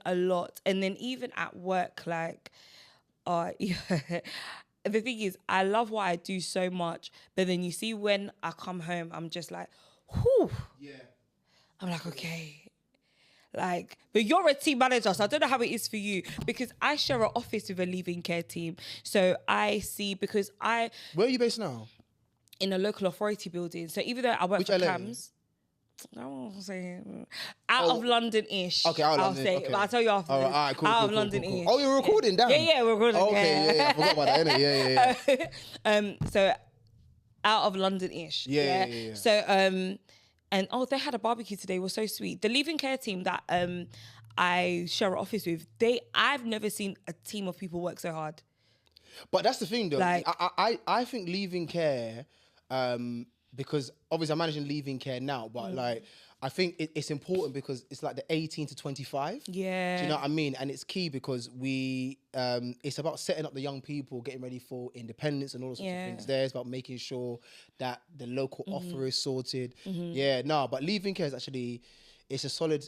a lot. And then even at work, like, yeah. The thing is, I love what I do so much, but then you see when I come home, I'm just like, whew. Yeah. I'm like, okay. Like, but you're a team manager, so I don't know how it is for you, because I share an office with a leaving care team. So I see, because Where are you based now? in a local authority building. So even though I work Which for LA? CAMS, I won't say out of London-ish. Okay, out of I'll London. say, Okay. but I'll tell you after. All this. right, cool, Out cool, of cool, London-ish. cool. Oh, you're recording, damn. Yeah, we're recording. Okay, yeah. I forgot about that, innit? Yeah. So out of London-ish. Yeah. So and they had a barbecue today. It was so sweet. The leaving care team that I share an office with, I've never seen a team of people work so hard. But that's the thing, though. Like, I think leaving care, because obviously I'm managing leaving care now, but like I think it's important because it's like the 18 to 25. Yeah. Do you know what I mean? And it's key because it's about setting up the young people, getting ready for independence and all those sorts of things. There, it's about making sure that the local offer is sorted. Yeah, no, but leaving care is actually, it's a solid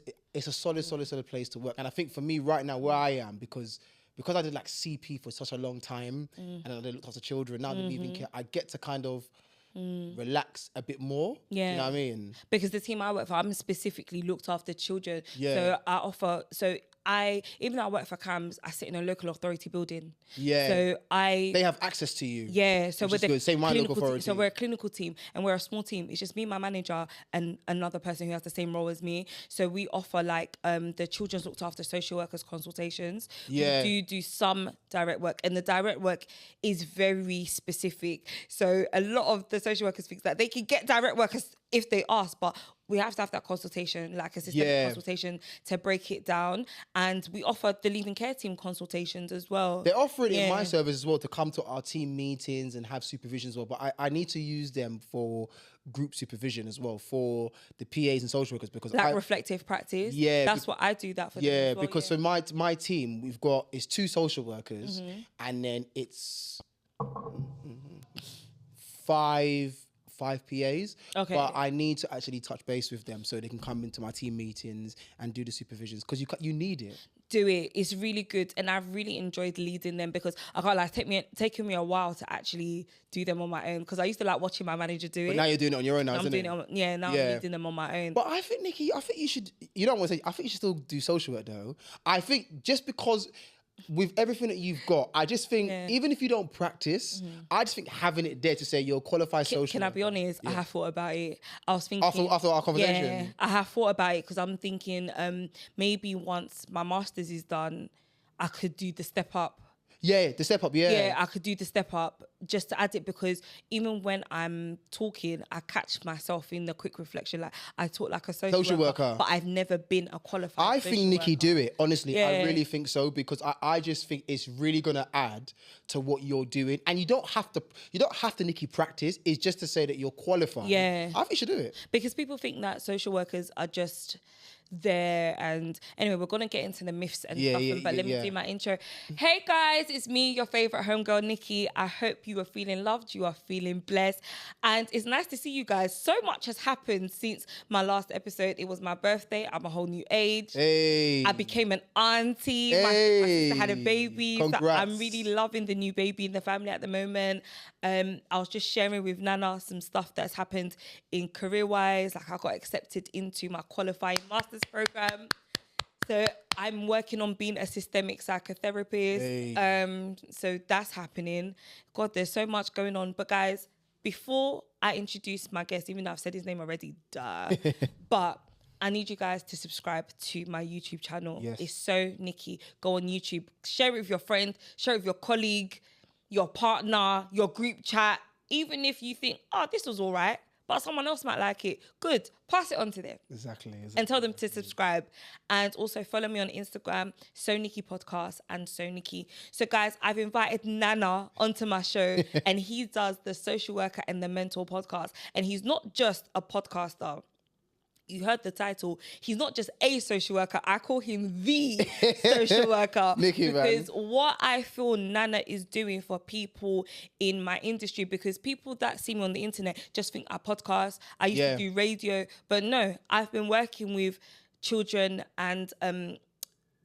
place to work. And I think for me right now, where I am, because I did like CP for such a long time and I did look after children, now the leaving care, I get to kind of relax a bit more. Yeah. Do you know what I mean? Because the team I work for, I'm specifically looked after children. Yeah. So I offer, even though I work for CAMS, I sit in a local authority building. Yeah. So they have access to you. Yeah, so which is good. Same my local authority. So we're a clinical team and we're a small team. It's just me, my manager, and another person who has the same role as me. So we offer like the children's looked after social workers consultations. Yeah. We do some direct work, and the direct work is very specific. So a lot of the social workers think that they can get direct workers if they ask, but we have to have that consultation, like a systemic consultation, to break it down. And we offer the leaving care team consultations as well. They offer it in my service as well to come to our team meetings and have supervision as well. But I need to use them for group supervision as well for the PAs and social workers, because like reflective practice. Yeah, that's what I do that for. Yeah, them as well, because for my team, it's 2 social workers and then it's 5 PAs. Okay. But I need to actually touch base with them so they can come into my team meetings and do the supervisions, because you need it. Do it. It's really good, and I've really enjoyed leading them, because I can't lie, taking me a while to actually do them on my own, because I used to like watching my manager do it. But now you're doing it on your own now, I'm isn't doing it? I'm leading them on my own. But I think, Nicky, I think you should still do social work though. I think just because with everything that you've got, I just think even if you don't practice, I just think having it there to say you're qualified social worker. Can I be honest? I have thought about it. I was thinking after our conversation. Yeah, I have thought about it, because I'm thinking maybe once my master's is done, I could do the step up. Yeah, the step up, Yeah, I could do the step up just to add it, because even when I'm talking, I catch myself in the quick reflection. Like, I talk like a social worker, but I've never been a qualified I social think Nicky worker. do it, honestly. Yeah. I really think so, because I just think it's really gonna add to what you're doing. And you don't have to Nicky practice. It's just to say that you're qualified. Yeah. I think you should do it. Because people think that social workers are just there. And anyway, we're gonna get into the myths and stuff, but let me do my intro. Hey guys, it's me, your favorite homegirl, Nicky. I hope you are feeling loved, you are feeling blessed, and it's nice to see you guys. So much has happened since my last episode. It was my birthday. I'm a whole new age. Hey. I became an auntie. Hey. My sister had a baby. Congrats. So I'm really loving the new baby in the family at the moment. I was just sharing with Nana some stuff that's happened in career-wise. Like, I got accepted into my qualifying master's program. So I'm working on being a systemic psychotherapist. Hey. So that's happening. God, there's so much going on. But guys, before I introduce my guest, even though I've said his name already, but I need you guys to subscribe to my YouTube channel. Yes. It's SoNicky. Go on YouTube. Share it with your friend. Share it with your colleague, your partner, your group chat. Even if you think, oh, this was all right, but someone else might like it. Good. Pass it on to them. Exactly. And tell them to subscribe. And also follow me on Instagram, SoNicky Podcast and SoNicky. So guys, I've invited Nana onto my show and he does the Social Worker and the Mentor podcast. And he's not just a podcaster. You heard the title. He's not just a social worker. I call him the social worker. Nicky, because man. what I feel Nana is doing for people in my industry, because people that see me on the internet just think I podcast, I used to do radio. But no, I've been working with children and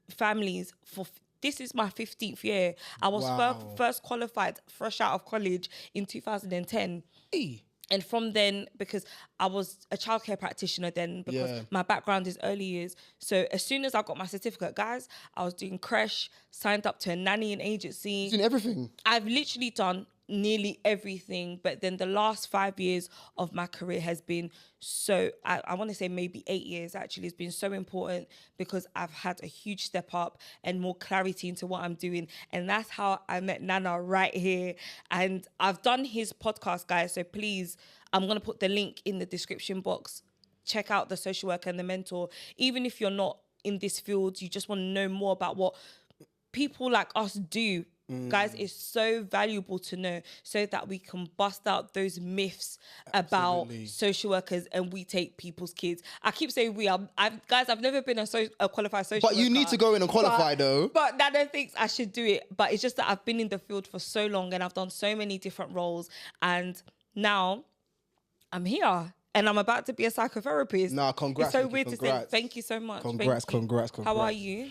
families for. This is my 15th year. I was first qualified fresh out of college in 2010. Hey. And from then, because I was a childcare practitioner then, because my background is early years. So as soon as I got my certificate, guys, I was doing creche, signed up to a nannying agency. Doing everything. I've literally done nearly everything. But then the last 5 years of my career has been so, I want to say maybe 8 years actually, it's been so important because I've had a huge step up and more clarity into what I'm doing. And that's how I met Nana right here. And I've done his podcast, guys. So please, I'm going to put the link in the description box. Check out the social worker and the mentor. Even if you're not in this field, you just want to know more about what people like us do. Guys, it's so valuable to know so that we can bust out those myths about social workers and we take people's kids. I keep saying we. I've never been a qualified social worker. But you need to go in and qualify though. But Nana thinks I should do it. But it's just that I've been in the field for so long and I've done so many different roles. And now I'm here. And I'm about to be a psychotherapist. Nah, congrats. It's so weird to say. Thank you so much. Congrats. How are you?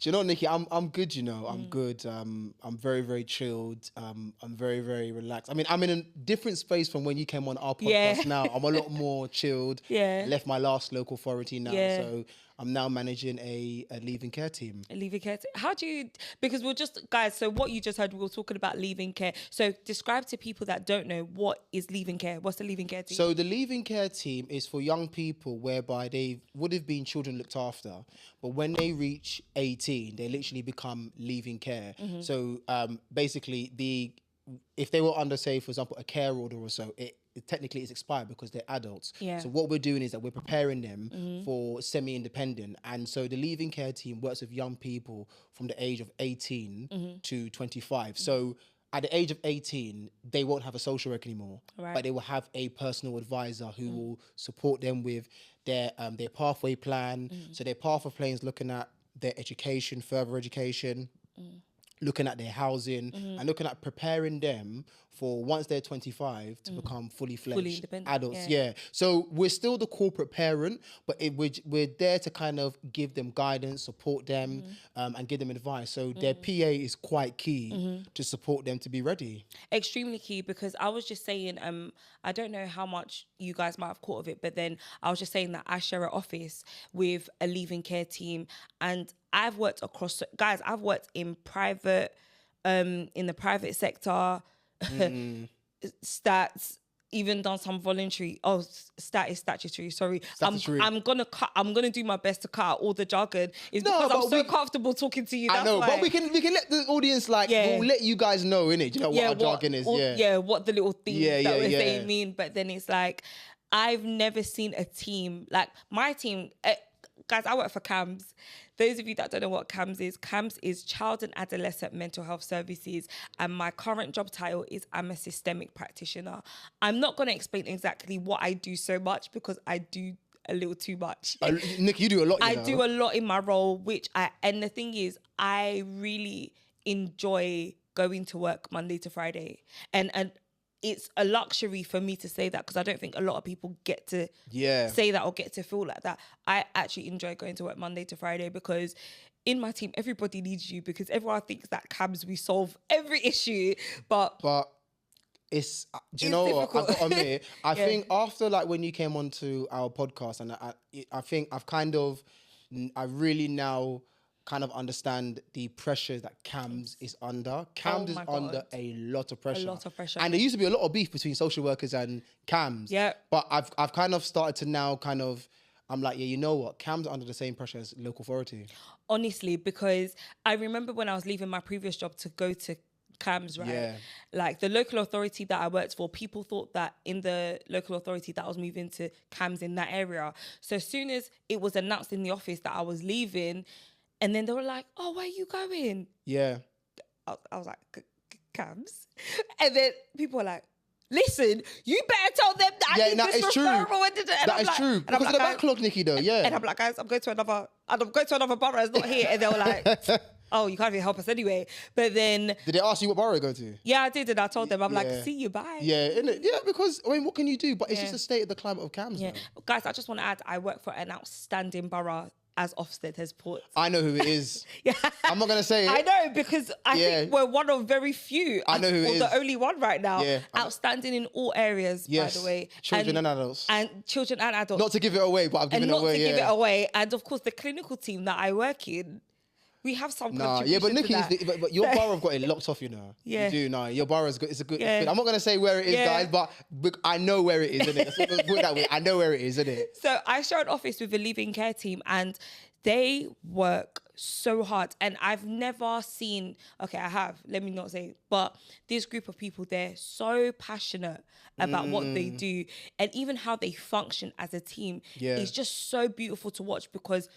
Do you know, Nikki, I'm good, you know. I'm good. I'm very, very chilled. I'm very, very relaxed. I mean, I'm in a different space from when you came on our podcast now. I'm a lot more chilled. Yeah. Left my last local authority now. So I'm now managing a leave-in care team. A leave-in care team. How do you, because we'll just, guys, so what you just heard, we were talking about leave-in care. So describe to people that don't know, what is leave-in care? What's the leave-in care team? So the leave-in care team is for young people whereby they would have been children looked after, but when they reach 18, they literally become leave-in care. So basically, if they were under, say, for example, a care order or so, it technically is expired because they're adults. So what we're doing is that we're preparing them for semi-independent. And so the leave-in care team works with young people from the age of 18 to 25. So at the age of 18, they won't have a social worker anymore, but they will have a personal advisor who will support them with their pathway plan. So their pathway plan is looking at their education, further education, looking at their housing, and looking at preparing them for once they're 25 to become fully fledged adults. So we're still the corporate parent, but we're there to kind of give them guidance, support them, and give them advice. So their PA is quite key to support them to be ready. Extremely key, because I was just saying, I don't know how much you guys might have caught of it, but then I was just saying that I share an office with a leave-in care team, and I've worked across, guys, I've worked in private, in the private sector, stats, even done some voluntary. Oh, stat is statutory. Sorry, Statutory. I'm gonna do my best to cut out all the jargon. It's because I'm so comfortable talking to you. That's I know, why. but we can let the audience we'll let you guys know, innit? You know what our jargon is. What the little things that we're saying mean. But then it's like, I've never seen a team like my team. Guys, I work for CAMS. Those of you that don't know what CAMS is Child and Adolescent Mental Health Services. And my current job title is I'm a systemic practitioner. I'm not going to explain exactly what I do so much because I do a little too much. Nick, you do a lot. I do a lot in my role, and the thing is, I really enjoy going to work Monday to Friday. And it's a luxury for me to say that because I don't think a lot of people get to say that or get to feel like that. I actually enjoy going to work Monday to Friday because in my team, everybody needs you because everyone thinks that CAMS, we solve every issue. But it's, do you know what? I've got to admit, I think after when you came onto our podcast, and I think I really now kind of understand the pressures that CAMS is under. CAMS is under a lot of pressure. And there used to be a lot of beef between social workers and CAMS. But I've kind of started to now I'm like, you know what? CAMS are under the same pressure as local authority. Honestly, because I remember when I was leaving my previous job to go to CAMS, right? Like the local authority that I worked for, people thought that in the local authority that I was moving to CAMS in that area. So as soon as it was announced in the office that I was leaving, and then they were like, oh, where are you going? I was like, CAMS? And then people were like, listen, you better tell them that I need this referral. That is true. Because of the backlog, Nikki, though, And I'm like, guys, I'm going to another borough. It's not here. And they were like, oh, you can't even help us anyway. But then... Did they ask you what borough you go to? Yeah, I did. And I told them, I'm like, see you, bye. Yeah, innit? Yeah, because, I mean, what can you do? But it's just the state of the climate of CAMS. Guys, I just want to add, I work for an outstanding borough. as Ofsted has put. I know who it is. Yeah. I'm not going to say it. I know, because I think we're one of very few. I know who it is. the only one right now. Yeah. Outstanding in all areas, Yes. by the way. Children and adults. And children and adults. Not to give it away, but I've given it away. Not to give it away. And of course, the clinical team that I work in, we have some contribution but Nicky, to that. but your borough have got it locked off, you know. Yeah. You do, no. Your borough's got, it's a good, Yeah. I'm not going to say where it is, guys, but I know where it is, isn't it? Let's put it that way. I know where it is, isn't it? So I share an office with a living care team, and they work so hard. And I've never seen, okay, I have, let me not say, but this group of people, they're so passionate about what they do, and even how they function as a team is just so beautiful to watch, because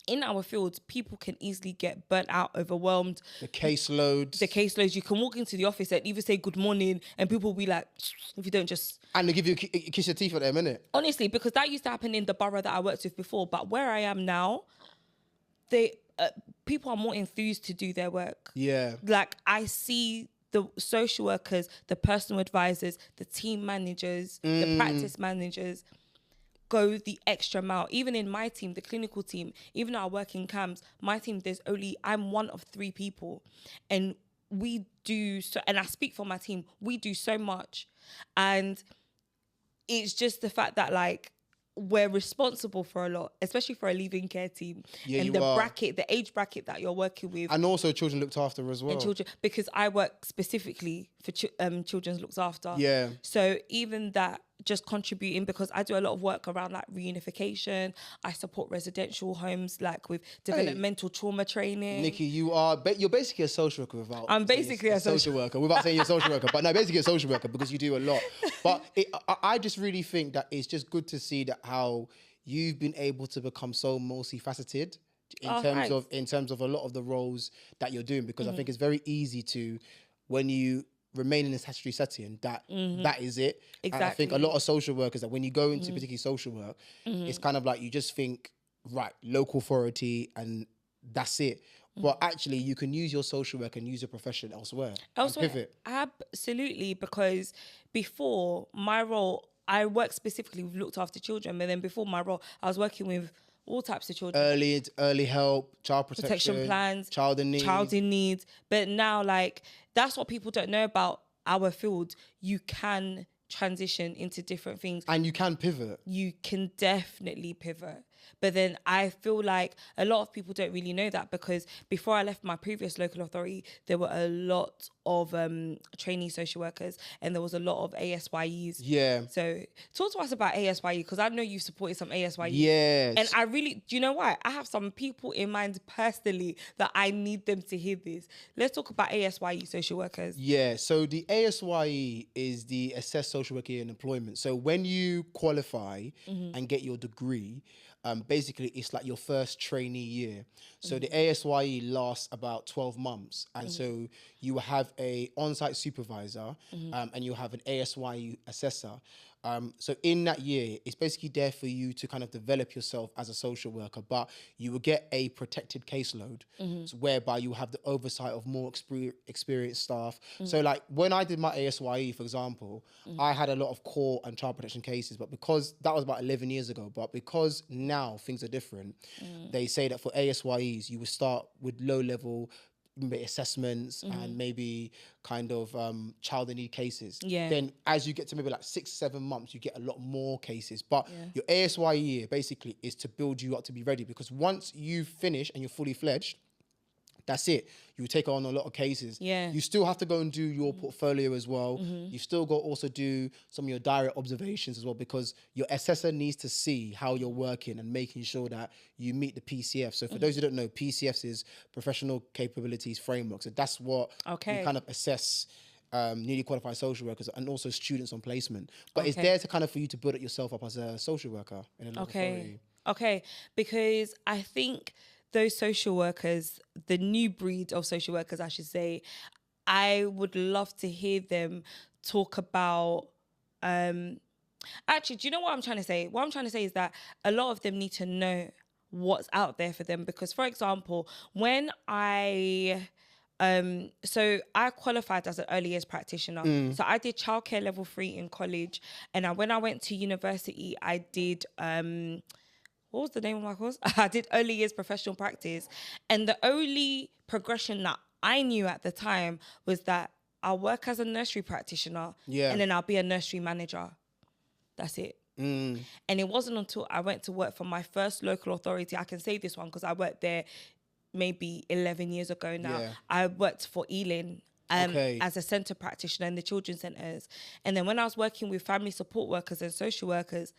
in our fields, people can easily get burnt out, overwhelmed. The caseloads. You can walk into the office and even say good morning, and people will be like, if you don't just... And they give you a kiss of teeth for them, innit? Honestly, because that used to happen in the borough that I worked with before. But where I am now, people are more enthused to do their work. Yeah. Like, I see the social workers, the personal advisors, the team managers, the practice managers go the extra mile. Even in my team, the clinical team, even our working camps, my team, I'm one of 3 people. And we do so, and I speak for my team, we do so much. And it's just the fact that, like, we're responsible for a lot, especially for a leaving care team. Yeah, and the age bracket that you're working with. And also children looked after as well. And children, because I work specifically for children's looked after. Yeah. So even that, just contributing, because I do a lot of work around like reunification. I support residential homes, like with developmental trauma training. Nicky, you're basically a social worker without... I'm basically a social worker. Without saying you're a social worker, but no, basically a social worker, because you do a lot. But I just really think that it's just good to see that how you've been able to become so multifaceted in terms of a lot of the roles that you're doing, because I think it's very easy to, when you remain in a statutory setting, that is it. Exactly. And I think a lot of social workers, that when you go into particularly social work, it's kind of like you just think, right, local authority and that's it. But actually, you can use your social work and use your profession elsewhere. Pivot. Absolutely, because before my role, I worked specifically with looked after children, but then before my role, I was working with all types of children. Early help, child protection plans, child in need. But now, like, that's what people don't know about our field. You can transition into different things. And you can pivot. You can definitely pivot. But then I feel like a lot of people don't really know that, because before I left my previous local authority, there were a lot of trainee social workers, and there was a lot of ASYEs. Yeah. So talk to us about ASYE, because I know you've supported some ASYE. Yes. And I really, do you know why? I have some people in mind personally that I need them to hear this. Let's talk about ASYE social workers. Yeah. So the ASYE is the Assessed Social Worker in Employment. So when you qualify and get your degree, basically it's like your first trainee year. So the ASYE lasts about 12 months. And so you will have a on-site supervisor and you have an ASYE assessor. So in that year, it's basically there for you to kind of develop yourself as a social worker, but you will get a protected caseload, so whereby you have the oversight of more experienced staff. So like when I did my ASYE, for example, I had a lot of court and child protection cases, but because that was about 11 years ago, but because now things are different, they say that for ASYEs, you will start with low level assessments and maybe kind of child in need cases. Yeah. Then as you get to maybe like 6-7 months, you get a lot more cases. But your ASYE year basically is to build you up to be ready, because once you finish and you're fully fledged, that's it. You take on a lot of cases. Yeah. You still have to go and do your portfolio as well. You still got to also do some of your direct observations as well, because your assessor needs to see how you're working and making sure that you meet the PCF. So for those who don't know, PCFs is Professional Capabilities Framework. So that's what you kind of assess newly qualified social workers and also students on placement. But it's there to kind of for you to build it yourself up as a social worker in a local authority. Okay, because I think those social workers, the new breed of social workers, I should say, I would love to hear them talk about... Actually, do you know what I'm trying to say? What I'm trying to say is that a lot of them need to know what's out there for them. Because, for example, when I qualified as an early years practitioner. So I did childcare level 3 in college. And when I went to university, I did... what was the name of my course? I did early years professional practice. And the only progression that I knew at the time was that I'll work as a nursery practitioner and then I'll be a nursery manager. That's it. And it wasn't until I went to work for my first local authority, I can say this one because I worked there maybe 11 years ago now. Yeah. I worked for Ealing as a centre practitioner in the children's centres. And then when I was working with family support workers and social workers,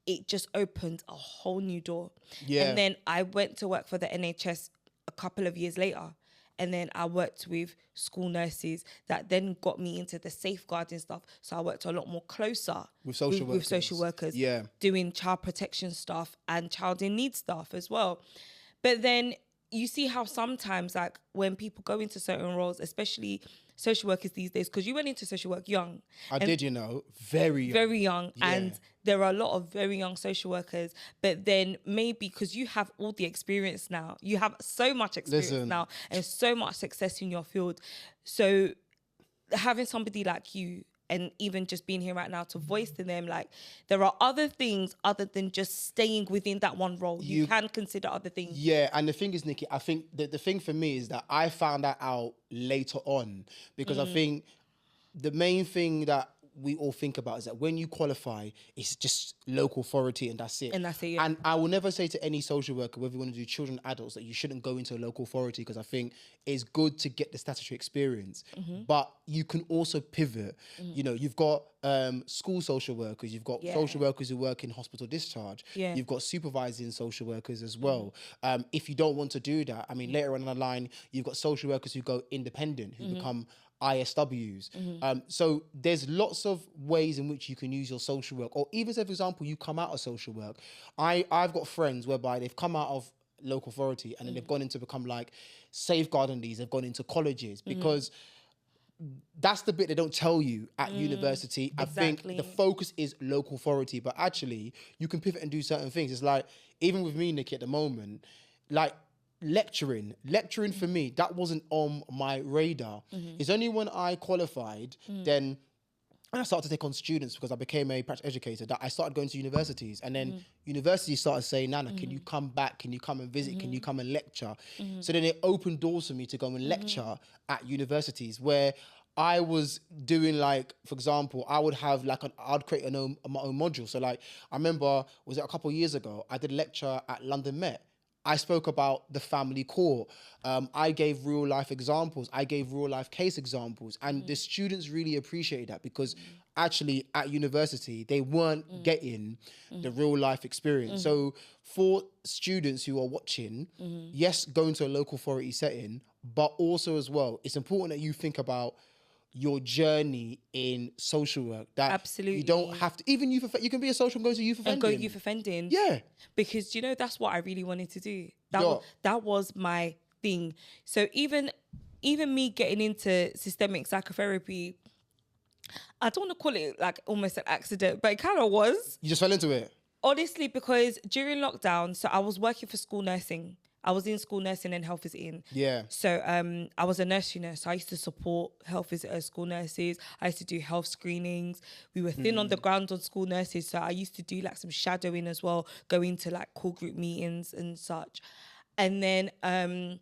it just opened a whole new door. Yeah. And then I went to work for the NHS a couple of years later. And then I worked with school nurses that then got me into the safeguarding stuff. So I worked a lot more closer with social workers. Yeah. Doing child protection stuff and child in need stuff as well. But then you see how sometimes, like, when people go into certain roles, especially social workers these days, because you went into social work young. I did, very young. Very young. Yeah. And there are a lot of very young social workers. But then maybe because you have all the experience now, you have so much experience now and so much success in your field. So having somebody like you, and even just being here right now to voice to them, like, there are other things other than just staying within that one role. You can consider other things. Yeah, and the thing is, Nicky, I think the thing for me is that I found that out later on, because I think the main thing that we all think about is that when you qualify, it's just local authority and that's it. And that's it, yeah. And I will never say to any social worker, whether you want to do children, adults, that you shouldn't go into a local authority, because I think it's good to get the statutory experience. But you can also pivot. You've got school social workers, you've got social workers who work in hospital discharge, you've got supervising social workers as well. If you don't want to do that, I mean, later on the line, you've got social workers who go independent, who become ISWs. So there's lots of ways in which you can use your social work, or even say, for example, you come out of social work. I've got friends whereby they've come out of local authority and then they've gone into become like safeguarding leads, they've gone into colleges, because that's the bit they don't tell you at university. Exactly. I think the focus is local authority, but actually you can pivot and do certain things. It's like, even with me, Nicky, at the moment, like, lecturing for me, that wasn't on my radar. It's only when I qualified, then I started to take on students, because I became a practice educator, that I started going to universities. And then universities started saying, Nana, can you come back? Can you come and visit? Can you come and lecture? So then it opened doors for me to go and lecture at universities, where I was doing, like, for example, I would have like I'd create my own module. So like, I remember, was it a couple of years ago, I did a lecture at London Met. I spoke about the family court. I gave real life examples. I gave real life case examples. And the students really appreciated that, because actually at university, they weren't getting the real life experience. So for students who are watching, yes, go into a local authority setting, but also as well, it's important that you think about your journey in social work. That absolutely, you don't have to, even youth, you can be a social and go to youth offending. And go youth offending. Yeah. Because, that's what I really wanted to do. That was my thing. So even me getting into systemic psychotherapy, I don't want to call it like almost an accident, but it kind of was. You just fell into it? Honestly, because during lockdown, so I was working for school nursing. I was in school nursing and health visiting. Yeah. So I was a nursery nurse. So I used to support health visitors, school nurses. I used to do health screenings. We were thin on the ground on school nurses. So I used to do like some shadowing as well, go into like core group meetings and such. And then during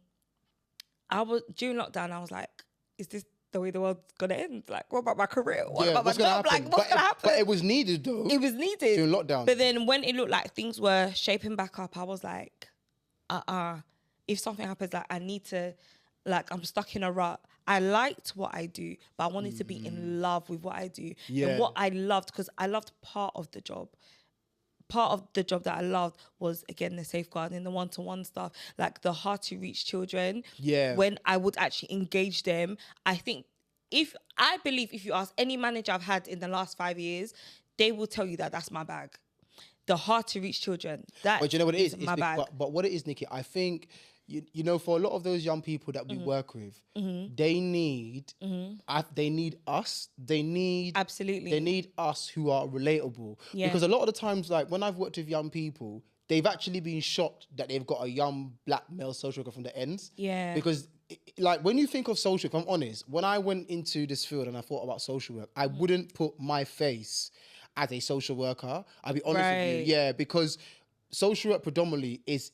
lockdown, I was like, is this the way the world's gonna end? Like, what about my career? What about my job? Like, what's gonna happen? But it was needed though. It was needed. During lockdown. But then when it looked like things were shaping back up, I was like, if something happens, like, I need to, like, I'm stuck in a rut. I liked what I do, but I wanted to be in love with what I do. Yeah. And what I loved, because I loved part of the job. Part of the job that I loved was, again, the safeguarding, the one-to-one stuff, like the hard-to-reach children. Yeah. When I would actually engage them, I believe if you ask any manager I've had in the last 5 years, they will tell you that that's my bag. The hard-to-reach children. But you know what it is? My bag. But what it is, Nicky, I think, for a lot of those young people that we work with, they need us. Absolutely. They need us who are relatable. Yeah. Because a lot of the times, like, when I've worked with young people, they've actually been shocked that they've got a young black male social worker from the ends. Yeah. Because, like, when you think of social work, if I'm honest, when I went into this field and I thought about social work, I wouldn't put my face as a social worker. I'll be honest with you. Yeah, because social work predominantly is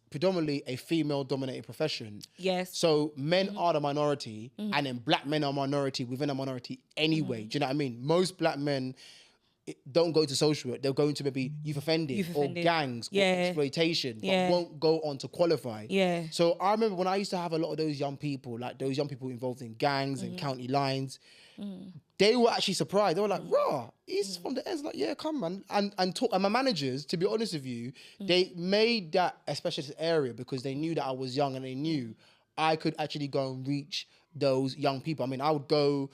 predominantly a female-dominated profession. Yes. So men are the minority, and then black men are minority within a minority anyway. Do you know what I mean? Most black men don't go to social work. They'll go into maybe youth offending or gangs or exploitation, but won't go on to qualify. Yeah. So I remember when I used to have a lot of those young people, like those young people involved in gangs and county lines, they were actually surprised. They were like, "Raw, he's from the ends." Like, yeah, come man, and talk. And my managers, to be honest with you, they made that a specialist area because they knew that I was young and they knew I could actually go and reach those young people. I mean, I would go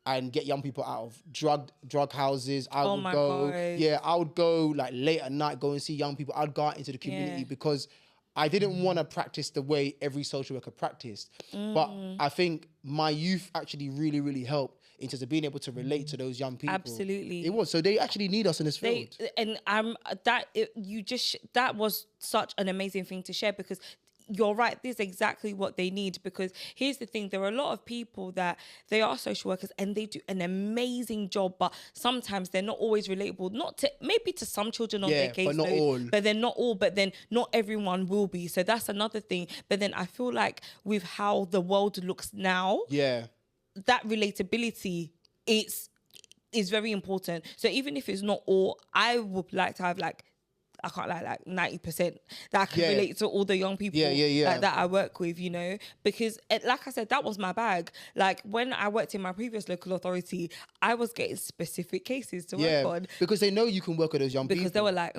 and get young people out of drug houses. I would go like late at night, go and see young people. I'd go out into the community because I didn't want to practice the way every social worker practiced. But I think my youth actually really, really helped in terms of being able to relate to those young people. Absolutely. It was. So they actually need us in this field. That was such an amazing thing to share because you're right, this is exactly what they need. Because here's the thing, there are a lot of people that they are social workers and they do an amazing job, but sometimes they're not always relatable. Maybe to some children on their caseload, but not all. But they're not all, but then not everyone will be. So that's another thing. But then I feel like with how the world looks now, that relatability is very important. So even if it's not all, I would like to have like 90% that I can relate to all the young people that I work with, you know, because like I said, that was my bag. Like when I worked in my previous local authority, I was getting specific cases to work on. Because they know you can work with those young people. Because they were like,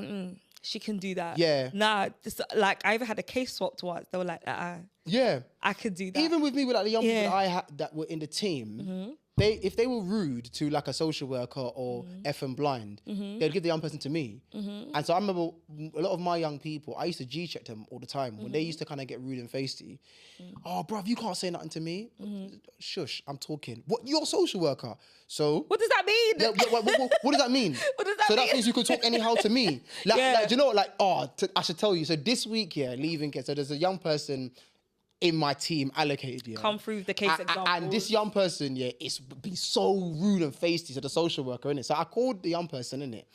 she can do that. Yeah. Nah, like I even had a case swapped once. They were like, yeah, I could do that. Even with me, with like the young people that I had that were in the team, if they were rude to like a social worker or effing blind, they'd give the young person to me. And so I remember a lot of my young people, I used to G-check them all the time when they used to kind of get rude and feisty. Oh, bruv, you can't say nothing to me. Shush, I'm talking. What? You're a social worker. So what does that mean? What does that mean? What does that mean? That means you can talk anyhow to me. Like, do you know what? Like, I should tell you. So this week, leaving care. So there's a young person in my team allocated, come through the case example. And this young person, it's been so rude and feisty to the social worker, innit? So I called the young person, innit?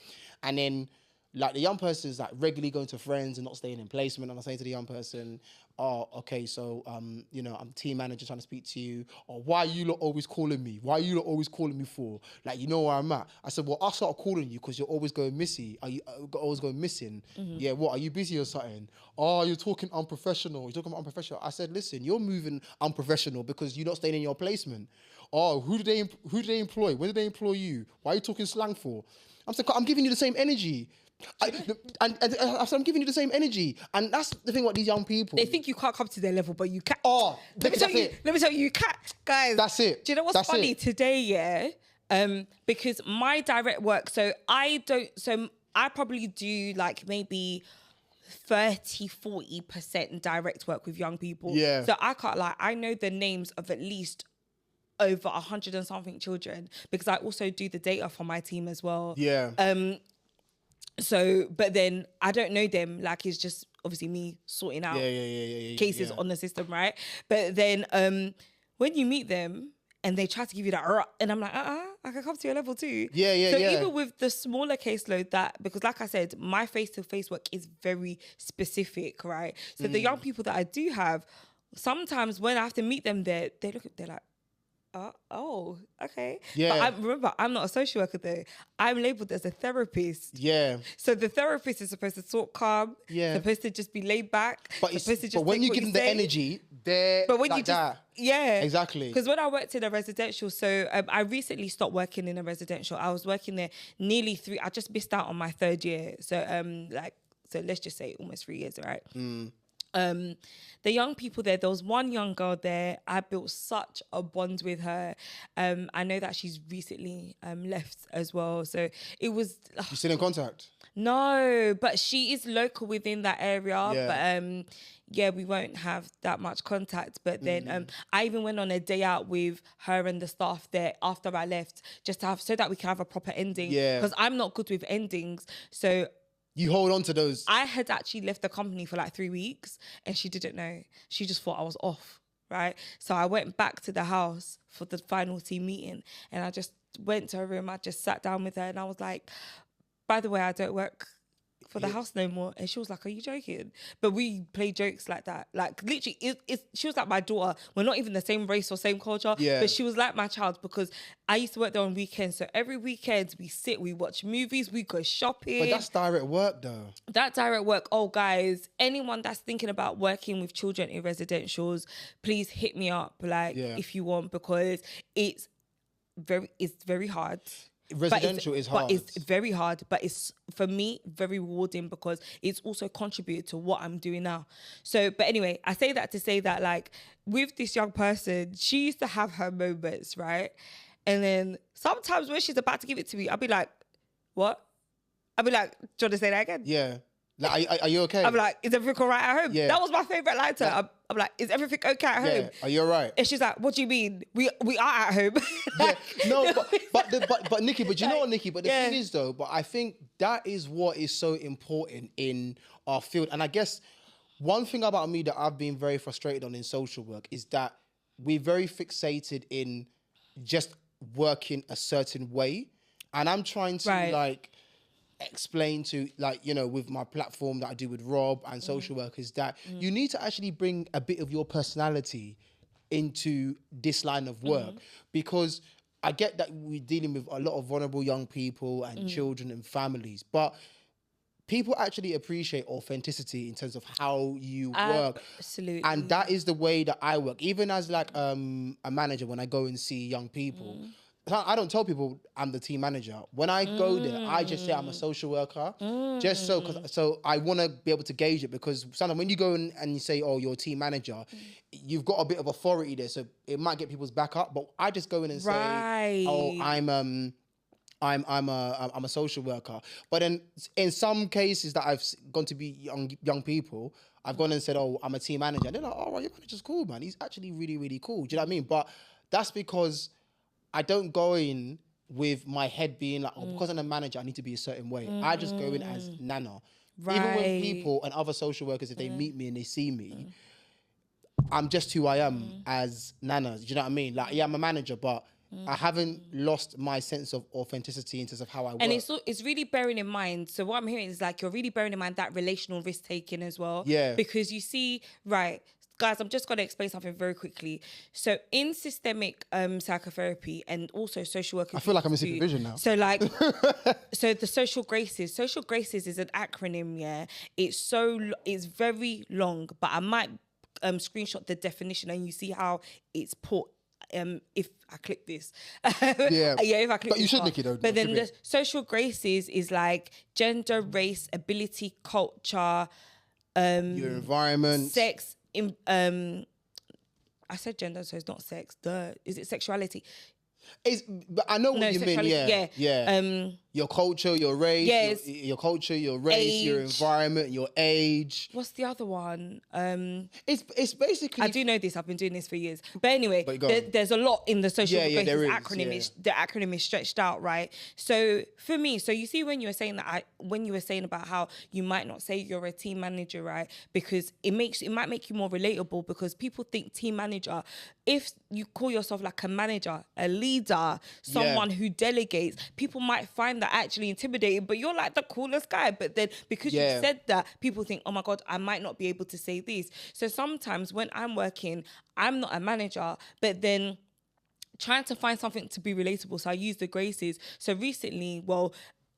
And then, like, the young person is like regularly going to friends and not staying in placement. And I'm saying to the young person, oh, okay, so, you know, I'm team manager trying to speak to you. Or why are you lot always calling me? Why are you lot always calling me for? Like, you know where I'm at? I said, well, I started calling you because you're always going missing. Are you always going missing? Yeah, what? Are you busy or something? Oh, you're talking unprofessional. You're talking about unprofessional. I said, listen, you're moving unprofessional because you're not staying in your placement. Oh, who did they employ? When did they employ you? Why are you talking slang for? I'm saying, I'm giving you the same energy. I'm giving you the same energy, and that's the thing about these young people. They think you can't come to their level, but you can. Oh, let me tell you, you can, guys. That's it. Do you know what's funny today? Yeah, because my direct work. So I probably do like maybe 30-40% direct work with young people. Yeah. So I can't lie. I know the names of at least over 100 and something children because I also do the data for my team as well. Yeah. So, but then I don't know them. Like, it's just obviously me sorting out cases on the system, right? But then when you meet them and they try to give you that, and I'm like, I can come to your level too. So even with the smaller caseload because like I said, my face-to-face work is very specific, right? So the young people that I do have, sometimes when I have to meet them there, they're like, oh, okay. Yeah. But remember, I'm not a social worker though. I'm labelled as a therapist. Yeah. So the therapist is supposed to talk calm. Yeah. Supposed to just be laid back. But when you give them the energy, they're like that. Yeah. Exactly. Because when I worked in a residential, so I recently stopped working in a residential. I was working there nearly I just missed out on my third year. So so let's just say almost 3 years, right? The young people there was one young girl there. I built such a bond with her. I know that she's recently left as well. So it was... You still in contact? No, but she is local within that area. Yeah. But we won't have that much contact. But then I even went on a day out with her and the staff there after I left, just to have so that we can have a proper ending. Yeah. Because I'm not good with endings. So... You hold on to those. I had actually left the company for like 3 weeks and she didn't know. She just thought I was off, right? So I went back to the house for the final team meeting and I just went to her room. I just sat down with her and I was like, by the way, I don't work for the house no more. And she was like, are you joking? But we play jokes like that. Like literally, she was like my daughter. We're not even the same race or same culture. Yeah. But she was like my child because I used to work there on weekends. So every weekend we sit, we watch movies, we go shopping. But that's direct work though. That direct work. Oh, guys, anyone that's thinking about working with children in residentials, please hit me up. Like if you want, because it's very hard. Residential is hard. But it's very hard. But it's, for me, very rewarding because it's also contributed to what I'm doing now. So, but anyway, I say that to say that, like, with this young person, she used to have her moments, right? And then sometimes when she's about to give it to me, I'll be like, what? I'll be like, do you want to say that again? Yeah. Like, are you okay? I'm like, is everything all right at home? Yeah. That was my favourite line to her. I'm like, is everything okay at home? Yeah. Are you all right? And she's like, what do you mean? We are at home. Yeah. No, but Nikki, but you know what, Nikki? But the Yeah. thing is though, but I think that is what is so important in our field. And I guess one thing about me that I've been very frustrated on in social work is that we're very fixated in just working a certain way. And I'm trying to like explain to, like, you know, with my platform that I do with Rob and social workers, that you need to actually bring a bit of your personality into this line of work, because I get that we're dealing with a lot of vulnerable young people and children and families, but people actually appreciate authenticity in terms of how you work. Absolutely. And that is the way that I work. Even as like a manager, when I go and see young people, I don't tell people I'm the team manager. When I go there, I just say I'm a social worker, just so I want to be able to gauge it, because sometimes when you go and you say, oh, you're a team manager, you've got a bit of authority there, so it might get people's back up. But I just go in and say, oh, I'm a social worker. But then in some cases that I've gone to be young people, I've gone and said, oh, I'm a team manager. And they're like, oh, right, your manager's cool, man. He's actually really, really cool. Do you know what I mean? But that's because I don't go in with my head being like, oh, because I'm a manager, I need to be a certain way. I just go in as Nana. Even when people and other social workers, if they meet me and they see me, I'm just who I am as Nana. Do you know what I mean? Like, yeah, I'm a manager, but I haven't lost my sense of authenticity in terms of how I work. And it's really bearing in mind. So what I'm hearing is like, you're really bearing in mind that relational risk taking as well. Yeah. Because you see, right, guys, I'm just going to explain something very quickly. So in systemic psychotherapy and also social work, I feel like I'm in supervision now. So like, so the social graces is an acronym. Yeah, it's very long, but I might screenshot the definition and you see how it's put. If I click this, if I click. But you should, Nikki, though. But then the social graces is like gender, race, ability, culture, your environment, sex. I said gender, so it's not sex. Is it sexuality? But I know what you mean. Yeah. Your culture, your race, your culture, your race, age, your environment, your age. What's the other one? It's basically. I do know this. I've been doing this for years. But anyway, there's a lot in the social acronym. The acronym is stretched out, right? So for me, so you see when you were saying about how you might not say you're a team manager, right? Because it might make you more relatable, because people think team manager. If you call yourself like a manager, a leader, someone who delegates, people might find that actually intimidating, but you're like the coolest guy. But then because you said that, people think, oh my God, I might not be able to say this. So sometimes when I'm working, I'm not a manager, but then trying to find something to be relatable. So I use the graces. So recently,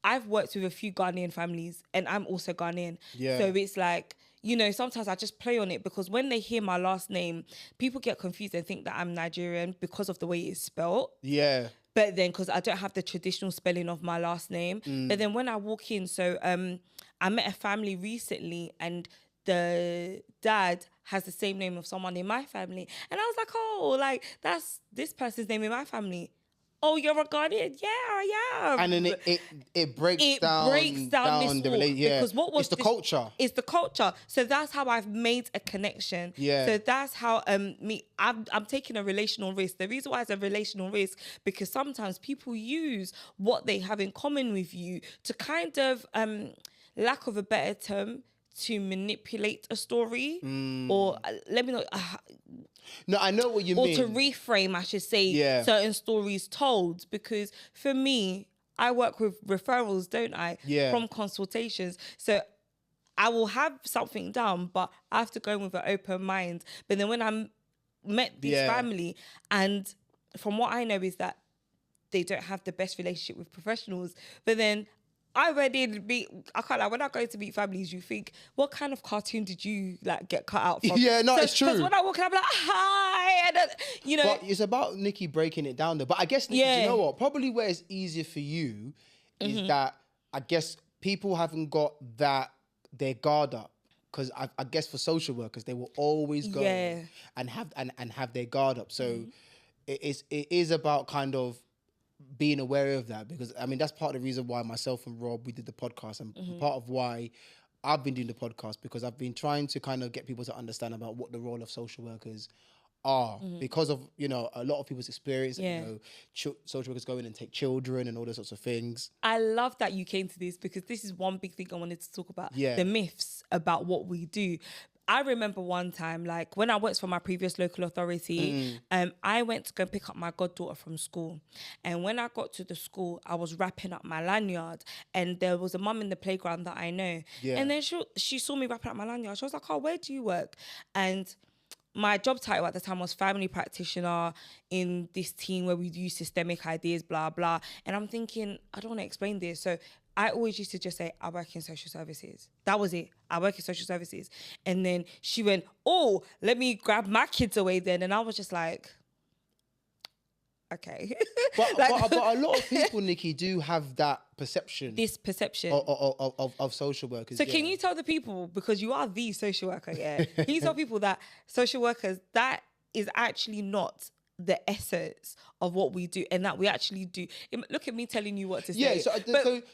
I've worked with a few Ghanaian families and I'm also Ghanaian. Yeah. So it's like, you know, sometimes I just play on it, because when they hear my last name, people get confused and think that I'm Nigerian because of the way it's spelled. Yeah. But then, because I don't have the traditional spelling of my last name. But then when I walk in, so I met a family recently and the dad has the same name of someone in my family. And I was like, oh, like, that's this person's name in my family. Oh, you're a Ghanaian? Yeah, I am. And then it breaks down the relationship. Yeah. Because it's the culture. It's the culture. So that's how I've made a connection. Yeah. So that's how I'm taking a relational risk. The reason why it's a relational risk, because sometimes people use what they have in common with you to kind of, lack of a better term, to manipulate a story, or let me know. No, I know what you mean. Or to reframe, I should say, certain stories told. Because for me, I work with referrals, don't I? Yeah. From consultations. So I will have something down, but I have to go in with an open mind. But then when I met this family, and from what I know is that they don't have the best relationship with professionals. But then I can't lie, when I go to meet families, you think, what kind of cartoon did you like get cut out from? Yeah, no, it's true. Because when I walk in, I'm like, hi, and you know. But it's about Nicky breaking it down though. But I guess, Nicky, do you know what? Probably where it's easier for you is that I guess people haven't got their guard up. Because I guess for social workers, they will always go and have their guard up. So it is about kind of being aware of that, because I mean that's part of the reason why myself and Rob, we did the podcast, and part of why I've been doing the podcast, because I've been trying to kind of get people to understand about what the role of social workers are, because of, you know, a lot of people's experience, you know, social workers go in and take children and all those sorts of things. I love that you came to this, because this is one big thing I wanted to talk about, the myths about what we do. I remember one time, like when I worked for my previous local authority, I went to go pick up my goddaughter from school. And when I got to the school, I was wrapping up my lanyard, and there was a mum in the playground that I know. And then she saw me wrapping up my lanyard. She was like, oh, where do you work? And my job title at the time was family practitioner in this team where we do systemic ideas, blah, blah. And I'm thinking, I don't want to explain this. So I always used to just say, I work in social services. That was it. I work in social services. And then she went, oh, let me grab my kids away then. And I was just like, okay. But a lot of people, Nicky, do have that perception. This perception. Of social workers. So can you tell the people, because you are the social worker, can you tell people that social workers, that is actually not the essence of what we do, and that we actually do. Look at me telling you what to say. Yeah, so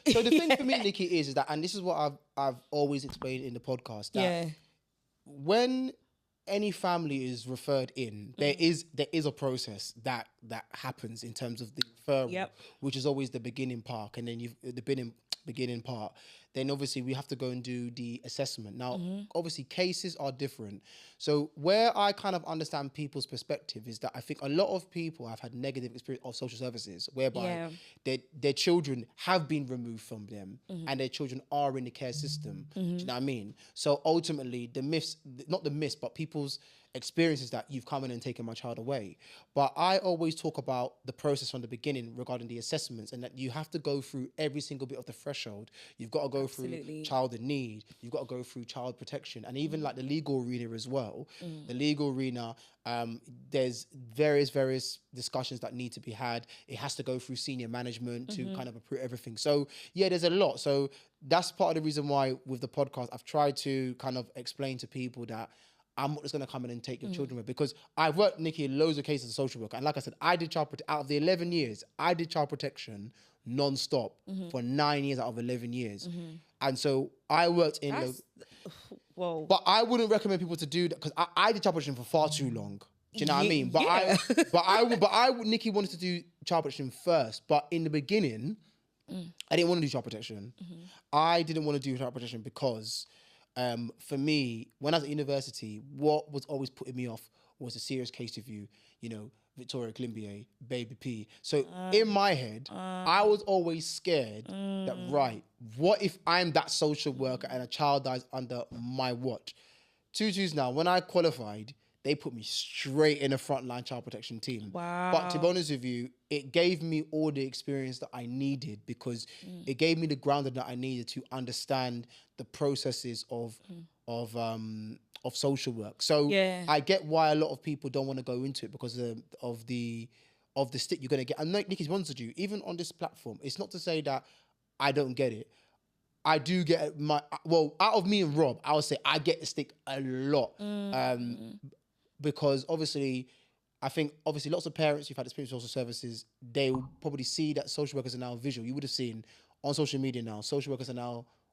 the thing for me, Nicky, is that, and this is what I've always explained in the podcast, that when any family is referred in, there is a process that happens in terms of the referral, which is always the beginning part, and then the beginning part. Then obviously we have to go and do the assessment. Now, obviously cases are different. So where I kind of understand people's perspective is that I think a lot of people have had negative experience of social services, whereby their children have been removed from them and their children are in the care system. Do you know what I mean? So ultimately not the myths, but people's experiences that you've come in and taken my child away. But I always talk about the process from the beginning regarding the assessments, and that you have to go through every single bit of the threshold. You've got to go through child in need. You've got to go through child protection, and even like the legal arena as well. The legal arena, there's various discussions that need to be had. It has to go through senior management to kind of approve everything. So yeah, there's a lot. So that's part of the reason why with the podcast, I've tried to kind of explain to people that I'm not just going to come in and take your children away, because I've worked, Nicky, in loads of cases as a social worker. And like I said, I did out of the 11 years, I did child protection non-stop for 9 years out of 11 years. And so I worked in... Whoa. But I wouldn't recommend people to do that, because I did child protection for far too long. Do you know what I mean? But Nicky wanted to do child protection first. But in the beginning, I didn't want to do child protection. I didn't want to do child protection because... for me, when I was at university, what was always putting me off was a serious case review, you know, Victoria Climbier, Baby P. So in my head, I was always scared that, right, what if I'm that social worker and a child dies under my watch? Tutus now, when I qualified, they put me straight in a frontline child protection team. Wow. But to be honest with you, it gave me all the experience that I needed, because it gave me the grounding that I needed to understand the processes of social work. So I get why a lot of people don't want to go into it, because of the stick you're going to get. And like Nicky's wanted you, even on this platform, it's not to say that I don't get it. I do get out of me and Rob, I would say I get the stick a lot. Because obviously, I think lots of parents who've had experience with social services, they will probably see that social workers are now visual. You would have seen on social media now, social workers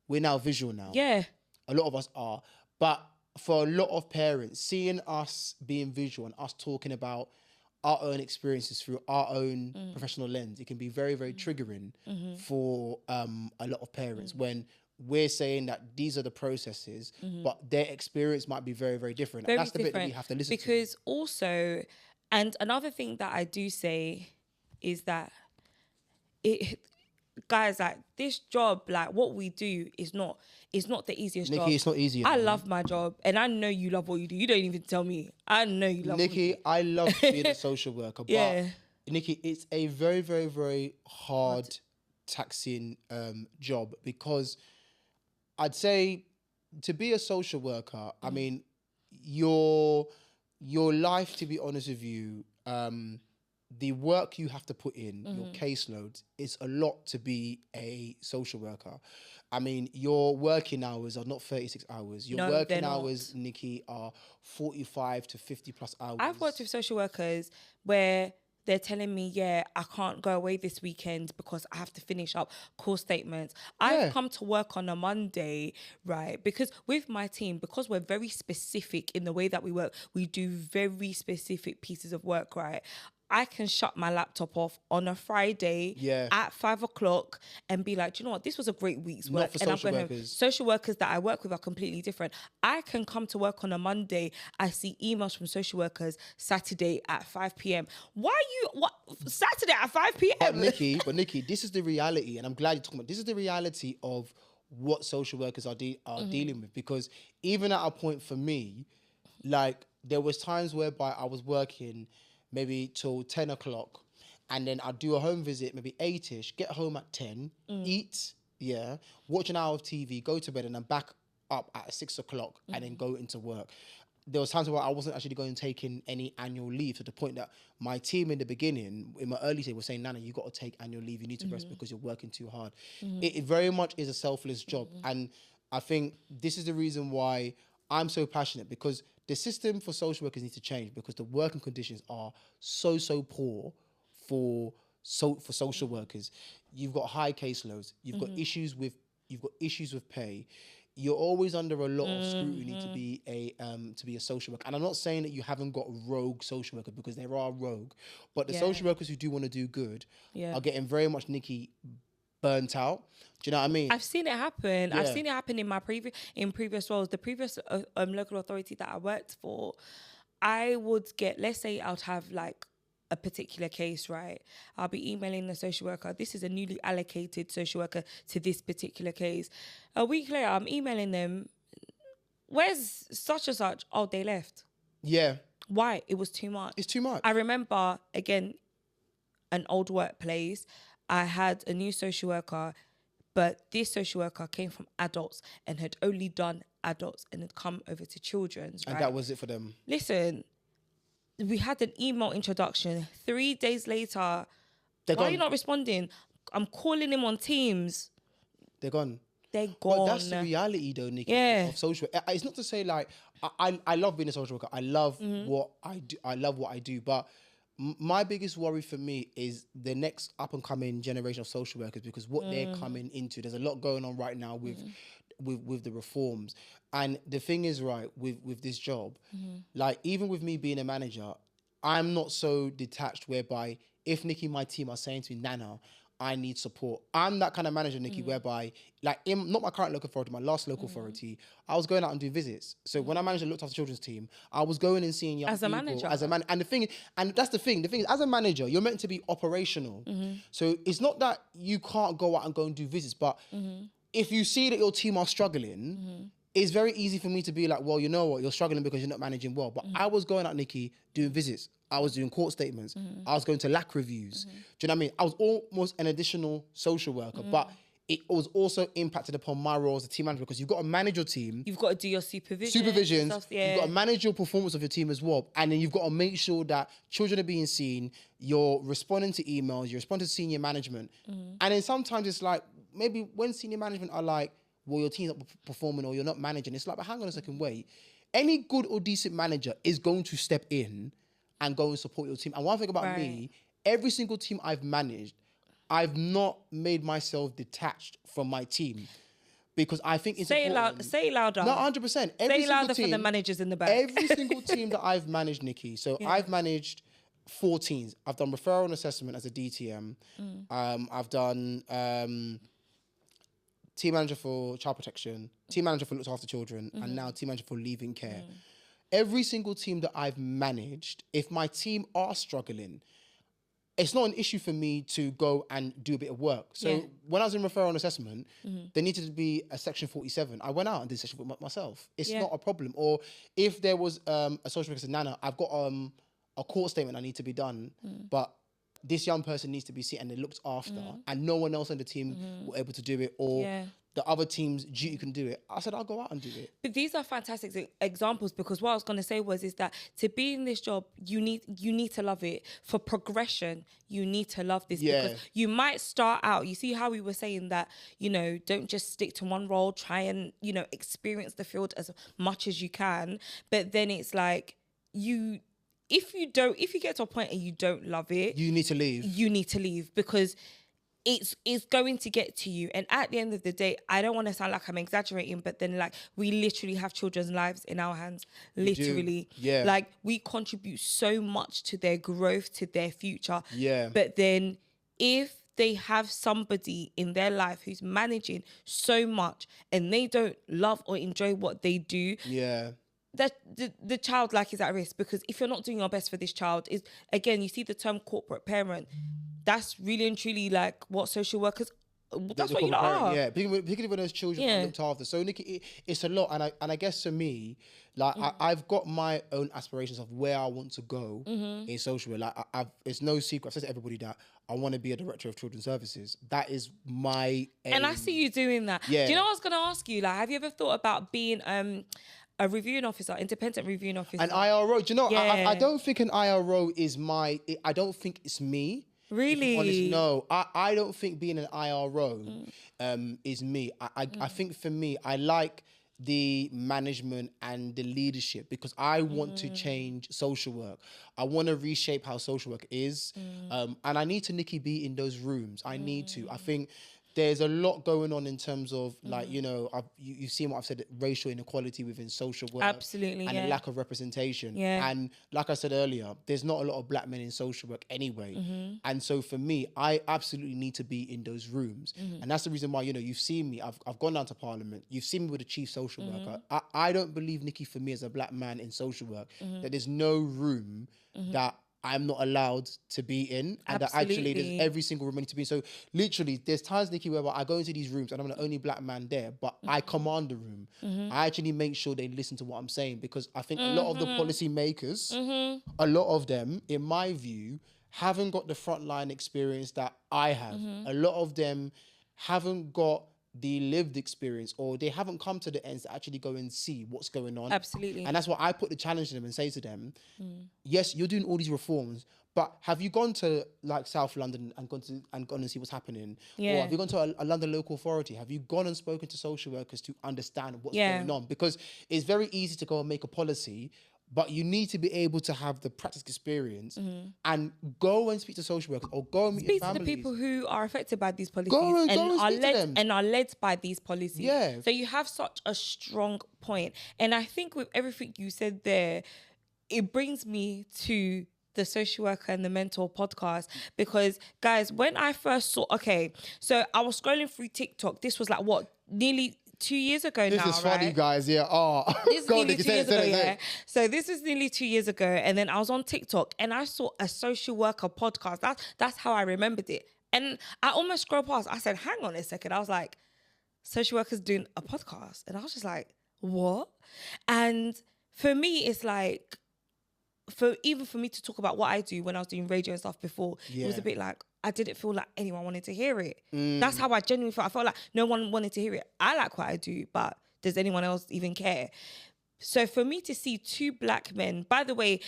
we're now visual now. Yeah. A lot of us are. But for a lot of parents, seeing us being visual and us talking about our own experiences through our own professional lens, it can be very, very triggering for a lot of parents when we're saying that these are the processes, but their experience might be very, very different. Very and that's the bit that we have to listen to. Because also, and another thing that I do say is that guys, like this job, like what we do is not the easiest job. Nikki, it's not easy. I love my job, and I know you love what you do. You don't even tell me. I know you love Nikki, what you do. I love being a social worker, Yeah. but Nikki, it's a very, very, very hard, taxing job, because I'd say to be a social worker, I mean, your life, to be honest with you, the work you have to put in, your caseload, is a lot to be a social worker. I mean, your working hours are not 36 hours. Your working hours, Nikki, are 45 to 50 plus hours. I've worked with social workers where they're telling me, yeah, I can't go away this weekend because I have to finish up call statements. I've come to work on a Monday, right? Because with my team, because we're very specific in the way that we work, we do very specific pieces of work, right? I can shut my laptop off on a Friday at 5 o'clock and be like, do you know what? This was a great week's work. Not for social workers. Social workers that I work with are completely different. I can come to work on a Monday. I see emails from social workers Saturday at 5 p.m. Saturday at 5 p.m.? But Nikki, this is the reality, and I'm glad you're talking about this. Is the reality of what social workers are dealing with, because even at a point for me, like there was times whereby I was working maybe till 10 o'clock, and then I'd do a home visit, maybe 8ish, get home at 10, eat, watch an hour of TV, go to bed, and then back up at 6 o'clock and then go into work. There was times where I wasn't actually going to take in any annual leave, to the point that my team in the beginning, in my early days, was saying, Nana, you got to take annual leave. You need to rest because you're working too hard. It very much is a selfless job. And I think this is the reason why I'm so passionate, because the system for social workers needs to change, because the working conditions are so poor for social workers. You've got high caseloads. You've got issues with pay. You're always under a lot of scrutiny to be a social worker. And I'm not saying that you haven't got rogue social workers, because there are rogue, but the social workers who do want to do good are getting very much, Nikki, burnt out. Do you know what I mean? I've seen it happen. I've seen it happen in my previous roles. The previous local authority that I worked for, I would get, let's say I would have like a particular case, right? I'll be emailing the social worker. This is a newly allocated social worker to this particular case. A week later, I'm emailing them. Where's such and such? Oh, they left. Yeah. Why? It was too much. It's too much. I remember, again, an old workplace. I had a new social worker, but this social worker came from adults and had only done adults and had come over to children's. And that was it for them. Listen, we had an email introduction. 3 days later, why are you not responding? I'm calling him on Teams. They're gone. They're gone. But that's the reality, though, Nikki, of social work. It's not to say like I love being a social worker. I love what I do. I love what I do. But my biggest worry for me is the next up and coming generation of social workers, because what they're coming into, there's a lot going on right now with the reforms. And the thing is, right, with this job, like even with me being a manager, I'm not so detached whereby if Nikki, my team are saying to me, Nana, I need support. I'm that kind of manager, Nikki, whereby, like, not my current local authority, my last local authority, I was going out and doing visits. So when I managed and looked after the children's team, I was going and seeing young people. As a manager. And that's the thing. The thing is, as a manager, you're meant to be operational. So it's not that you can't go out and go and do visits, but if you see that your team are struggling, it's very easy for me to be like, well, you know what, you're struggling because you're not managing well. But I was going out, Nikki, doing visits. I was doing court statements. I was going to LAC reviews. Do you know what I mean? I was almost an additional social worker, but it was also impacted upon my role as a team manager, because you've got to manage your team. You've got to do your supervisions. You've got to manage your performance of your team as well. And then you've got to make sure that children are being seen. You're responding to emails. You're responding to senior management. And then sometimes it's like, maybe when senior management are like, well, your team's not performing or you're not managing, it's like, but hang on a second, wait. Any good or decent manager is going to step in and go and support your team. And one thing about me, every single team I've managed, I've not made myself detached from my team, because I think it's important. Say it louder. No, 100%. Say it louder for the managers in the back. Every single team that I've managed, Nikki, so I've managed 4 teams. I've done referral and assessment as a DTM. I've done team manager for child protection, team manager for looked after children, and now team manager for leaving care. Every single team that I've managed, if my team are struggling, it's not an issue for me to go and do a bit of work. So when I was in referral and assessment, there needed to be a section 47. I went out and did section for myself. It's not a problem. Or if there was a social worker said, Nana, I've got a court statement I need to be done, but this young person needs to be seen and they're looked after, and no one else on the team were able to do it, or the other team's duty can do it. I said, I'll go out and do it. But these are fantastic examples, because what I was going to say is that to be in this job, you need to love it. For progression, you need to love this, because you might start out, you see how we were saying that, you know, don't just stick to one role, try and, you know, experience the field as much as you can. But then it's like, if you get to a point and you don't love it, you need to leave. You need to leave, because it's going to get to you. And at the end of the day, I don't want to sound like I'm exaggerating, but then like we literally have children's lives in our hands, literally. Yeah. Like we contribute so much to their growth, to their future. Yeah. But then if they have somebody in their life who's managing so much and they don't love or enjoy what they do, that the child like is at risk. Because if you're not doing your best for this child, is again, you see the term corporate parent, that's really and truly like what social workers, that's what you are. Yeah, particularly when those children are looked after. So Nicky, it's a lot, and I guess for me, like I've got my own aspirations of where I want to go in social work. Like it's no secret. I've said to everybody that I want to be a director of children's services. That is my aim. And I see you doing that. Yeah. Do you know what I was going to ask you? Like, have you ever thought about being a reviewing officer, independent reviewing officer? An IRO. Do you know, I don't think an IRO is I don't think it's me. Really? Honest, no. I don't think being an IRO is me. I think for me, I like the management and the leadership, because I want to change social work. I want to reshape how social work is. And I need to, Nicky, be in those rooms. I need to. I think there's a lot going on in terms of like, you know, you've seen what I've said, racial inequality within social work. Absolutely, and a lack of representation. And like I said earlier, there's not a lot of black men in social work anyway. And so for me, I absolutely need to be in those rooms. And that's the reason why, you know, you've seen me, I've gone down to Parliament, you've seen me with the chief social worker. I don't believe, Nicky, for me as a black man in social work, that there's no room that I'm not allowed to be in, and that actually there's every single room I need to be in. So literally, there's times, Nicky, where I go into these rooms and I'm the only black man there, but I command the room. I actually make sure they listen to what I'm saying, because I think a lot of the policy makers, a lot of them, in my view, haven't got the frontline experience that I have. A lot of them haven't got the lived experience, or they haven't come to the ends to actually go and see what's going on. Absolutely. And that's why I put the challenge to them and say to them, yes, you're doing all these reforms, but have you gone to like South London and gone and see what's happening? Or have you gone to a London local authority? Have you gone and spoken to social workers to understand what's going on? Because it's very easy to go and make a policy, but you need to be able to have the practice experience and go and speak to social workers, or go and meet your families. Speak to the people who are affected by these policies and are led by these policies. Yeah. So you have such a strong point. And I think with everything you said there, it brings me to the Social Worker and the Mentor podcast, because guys, when I first saw, so I was scrolling through TikTok. This was like nearly 2 years ago now, This is funny, guys. Yeah. Oh, this is nearly 2 years ago, yeah. So this was nearly 2 years ago, and then I was on TikTok and I saw a social worker podcast. That's how I remembered it. And I almost scrolled past. I said, "Hang on a second." I was like, "Social workers doing a podcast," and I was just like, "What?" And for me, it's like, for me to talk about what I do when I was doing radio and stuff before, it was a bit like, I didn't feel like anyone wanted to hear it. That's how I genuinely felt. I felt like no one wanted to hear it. I like what I do, but does anyone else even care? So for me to see two black men, by the way,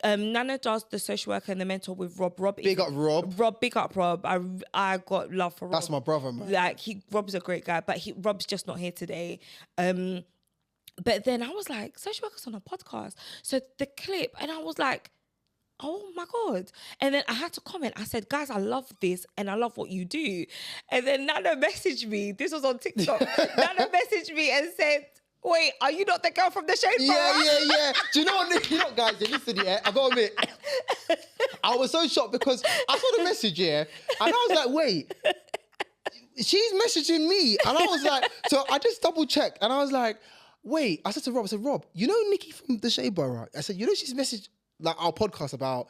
Nana does the social worker and the mentor with Rob. Big up Rob. Big up Rob. I got love for Rob. That's my brother, man. Like Rob's a great guy, but Rob's just not here today. But then I was like, social workers on a podcast. So the clip, and I was like, oh my God. And then I had to comment. I said, guys, I love this and I love what you do. And then Nana messaged me. This was on TikTok. Nana messaged me and said, wait, are you not the girl from the Shade Bar? Yeah. Do you know what, guys, listen, I got to admit, I was so shocked because I saw the message, and I was like, wait, she's messaging me. And I was like, so I just double checked and I was like, wait, I said, Rob, you know Nicky from the Shade Bar? I said, you know she's messaged like our podcast about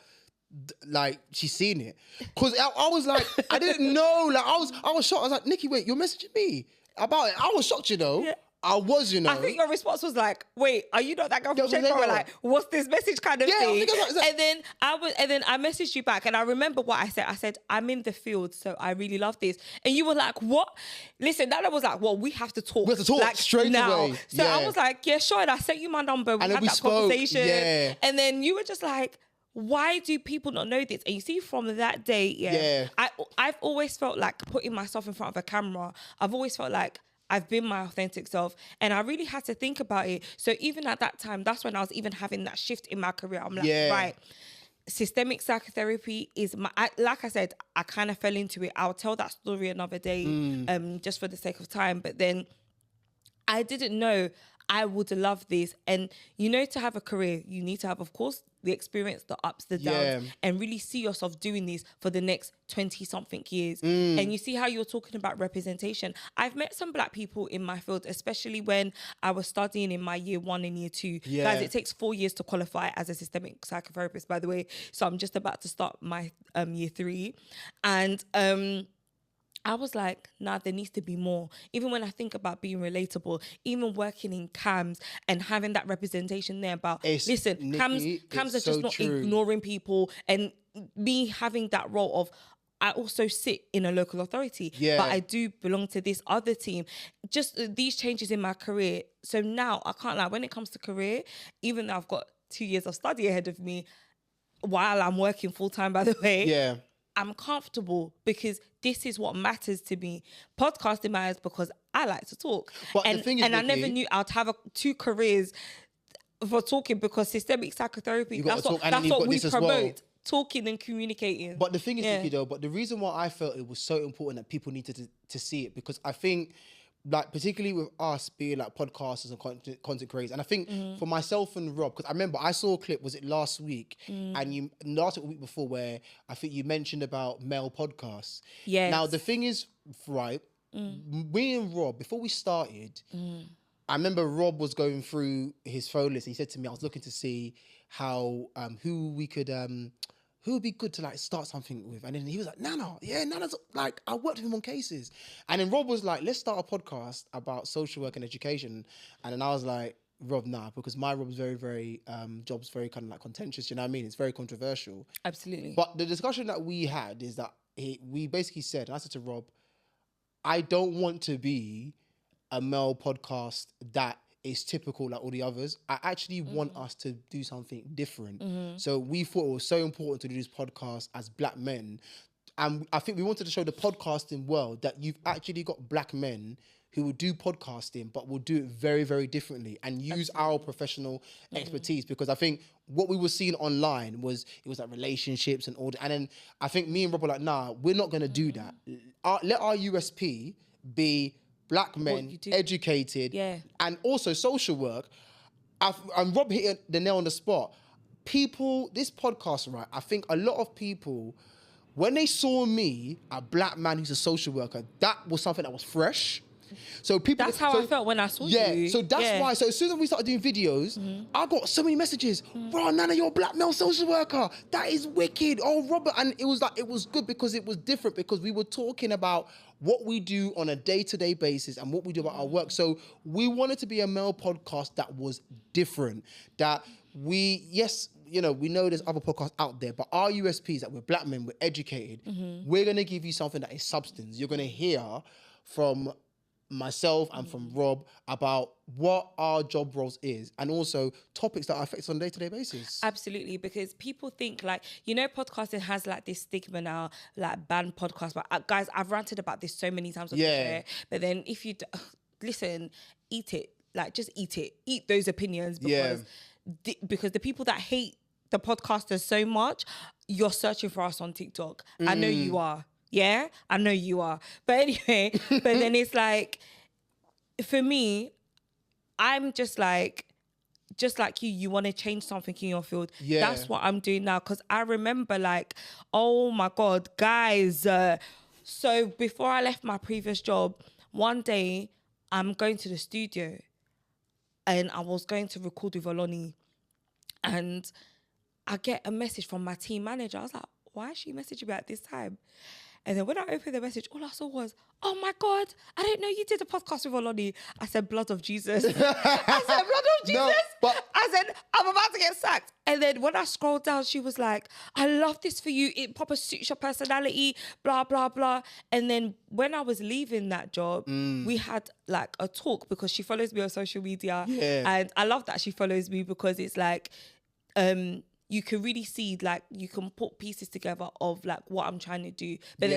like she's seen it. Cause I was like, I didn't know. Like I was shocked. I was like, Nicky, wait, you're messaging me about it? I was shocked, you know. Yeah. I was, you know. I think your response was like, "Wait, are you not that girl from Shakespeare?" Like, what's this message kind of thing? And then I messaged you back, and I remember what I said. I said, "I'm in the field, so I really love this." And you were like, "What?" Listen, Nana was like, "Well, we have to talk. We have to talk like, straight now." away. So I was like, "Yeah, sure." And I sent you my number. We had that conversation. Yeah. And then you were just like, why do people not know this? And you see, from that day, I've always felt like putting myself in front of a camera. I've always felt like I've been my authentic self, and I really had to think about it. So even at that time, that's when I was even having that shift in my career. I'm like, right, systemic psychotherapy is like I said, I kind of fell into it. I'll tell that story another day, just for the sake of time. But then I didn't know I would love this. And you know, to have a career, you need to have, of course, the experience, the ups, the downs, and really see yourself doing this for the next 20-something years. And you see how you're talking about representation. I've met some Black people in my field, especially when I was studying in my year 1 and year 2. Guys, it takes 4 years to qualify as a systemic psychotherapist, by the way. So I'm just about to start my year 3. And I was like, nah, there needs to be more. Even when I think about being relatable, even working in CAMS and having that representation there about, listen, Nicky, CAMS are just not ignoring people, and me having that role of, I also sit in a local authority, but I do belong to this other team. Just these changes in my career. So now I can't lie, when it comes to career, even though I've got 2 years of study ahead of me, while I'm working full time, by the way, I'm comfortable because this is what matters to me. Podcasting matters because I like to talk. But the thing is, I never knew I'd have 2 careers for talking, because systemic psychotherapy, that's what we promote. Well. Talking and communicating. But the thing is, Nicky, though, but the reason why I felt it was so important that people needed to see it, because I think, like, particularly with us being like podcasters and content creators, and I think for myself and Rob, because I remember I saw a clip, was it last week, and last week before, where I think you mentioned about male podcasts. Yes. Now the thing is, right, me and Rob, before we started, I remember Rob was going through his phone list. He said to me, I was looking to see how who we could who would be good to like start something with. And then he was like, Nana, Nana's like, I worked with him on cases. And then Rob was like, let's start a podcast about social work and education. And then I was like, Rob, nah, because my Rob's very, very, job's very kind of like contentious, you know what I mean? It's very controversial. Absolutely. But the discussion that we had is that we basically said, and I said to Rob, I don't want to be a male podcast that is typical like all the others. I actually want us to do something different. So we thought it was so important to do this podcast as Black men. And I think we wanted to show the podcasting world that you've actually got Black men who will do podcasting, but will do it very, very differently and use our professional expertise. Because I think what we were seeing online was, it was like relationships and all that. And then I think me and Rob were like, nah, we're not going to do that. Let our USP be Black men, educated, and also social work. And Rob hit the nail on the spot. People, this podcast, right, I think a lot of people, when they saw me, a Black man who's a social worker, that was something that was fresh. So people, that's how I felt when I saw you. Yeah, so that's why. So as soon as we started doing videos, I got so many messages. Bro, Nana, you're a Black male social worker. That is wicked. Oh, Robert, and it was like, it was good because it was different, because we were talking about what we do on a day-to-day basis and what we do about our work. So we wanted to be a male podcast that was different. That we, you know, we know there's other podcasts out there, but our USP is that we're Black men, we're educated. We're gonna give you something that is substance. You're gonna hear from myself and from Rob about what our job roles is, and also topics that affect us on a day-to-day basis. Absolutely, because people think like, you know, podcasting has like this stigma now, like banned podcast. But guys, I've ranted about this so many times on the show. But then if you listen, eat it, like just eat it, eat those opinions, because because the people that hate the podcasters so much, you're searching for us on TikTok. I know you are. Yeah, I know you are. But anyway, but then it's like, for me, I'm just like you want to change something in your field. That's what I'm doing now. Because I remember like, oh my God, guys. So before I left my previous job, one day I'm going to the studio and I was going to record with Oloni. And I get a message from my team manager. I was like, why is she messaging me at this time? And then when I opened the message, all I saw was, oh my God, I didn't know you did a podcast with Oloni. I said, blood of Jesus. I said, blood of Jesus. No, but I said, I'm about to get sacked. And then when I scrolled down, she was like, I love this for you. It proper suits your personality, blah, blah, blah. And then when I was leaving that job, we had like a talk because she follows me on social media. Yeah. And I love that she follows me because it's like, you can really see, like, you can put pieces together of like what I'm trying to do. But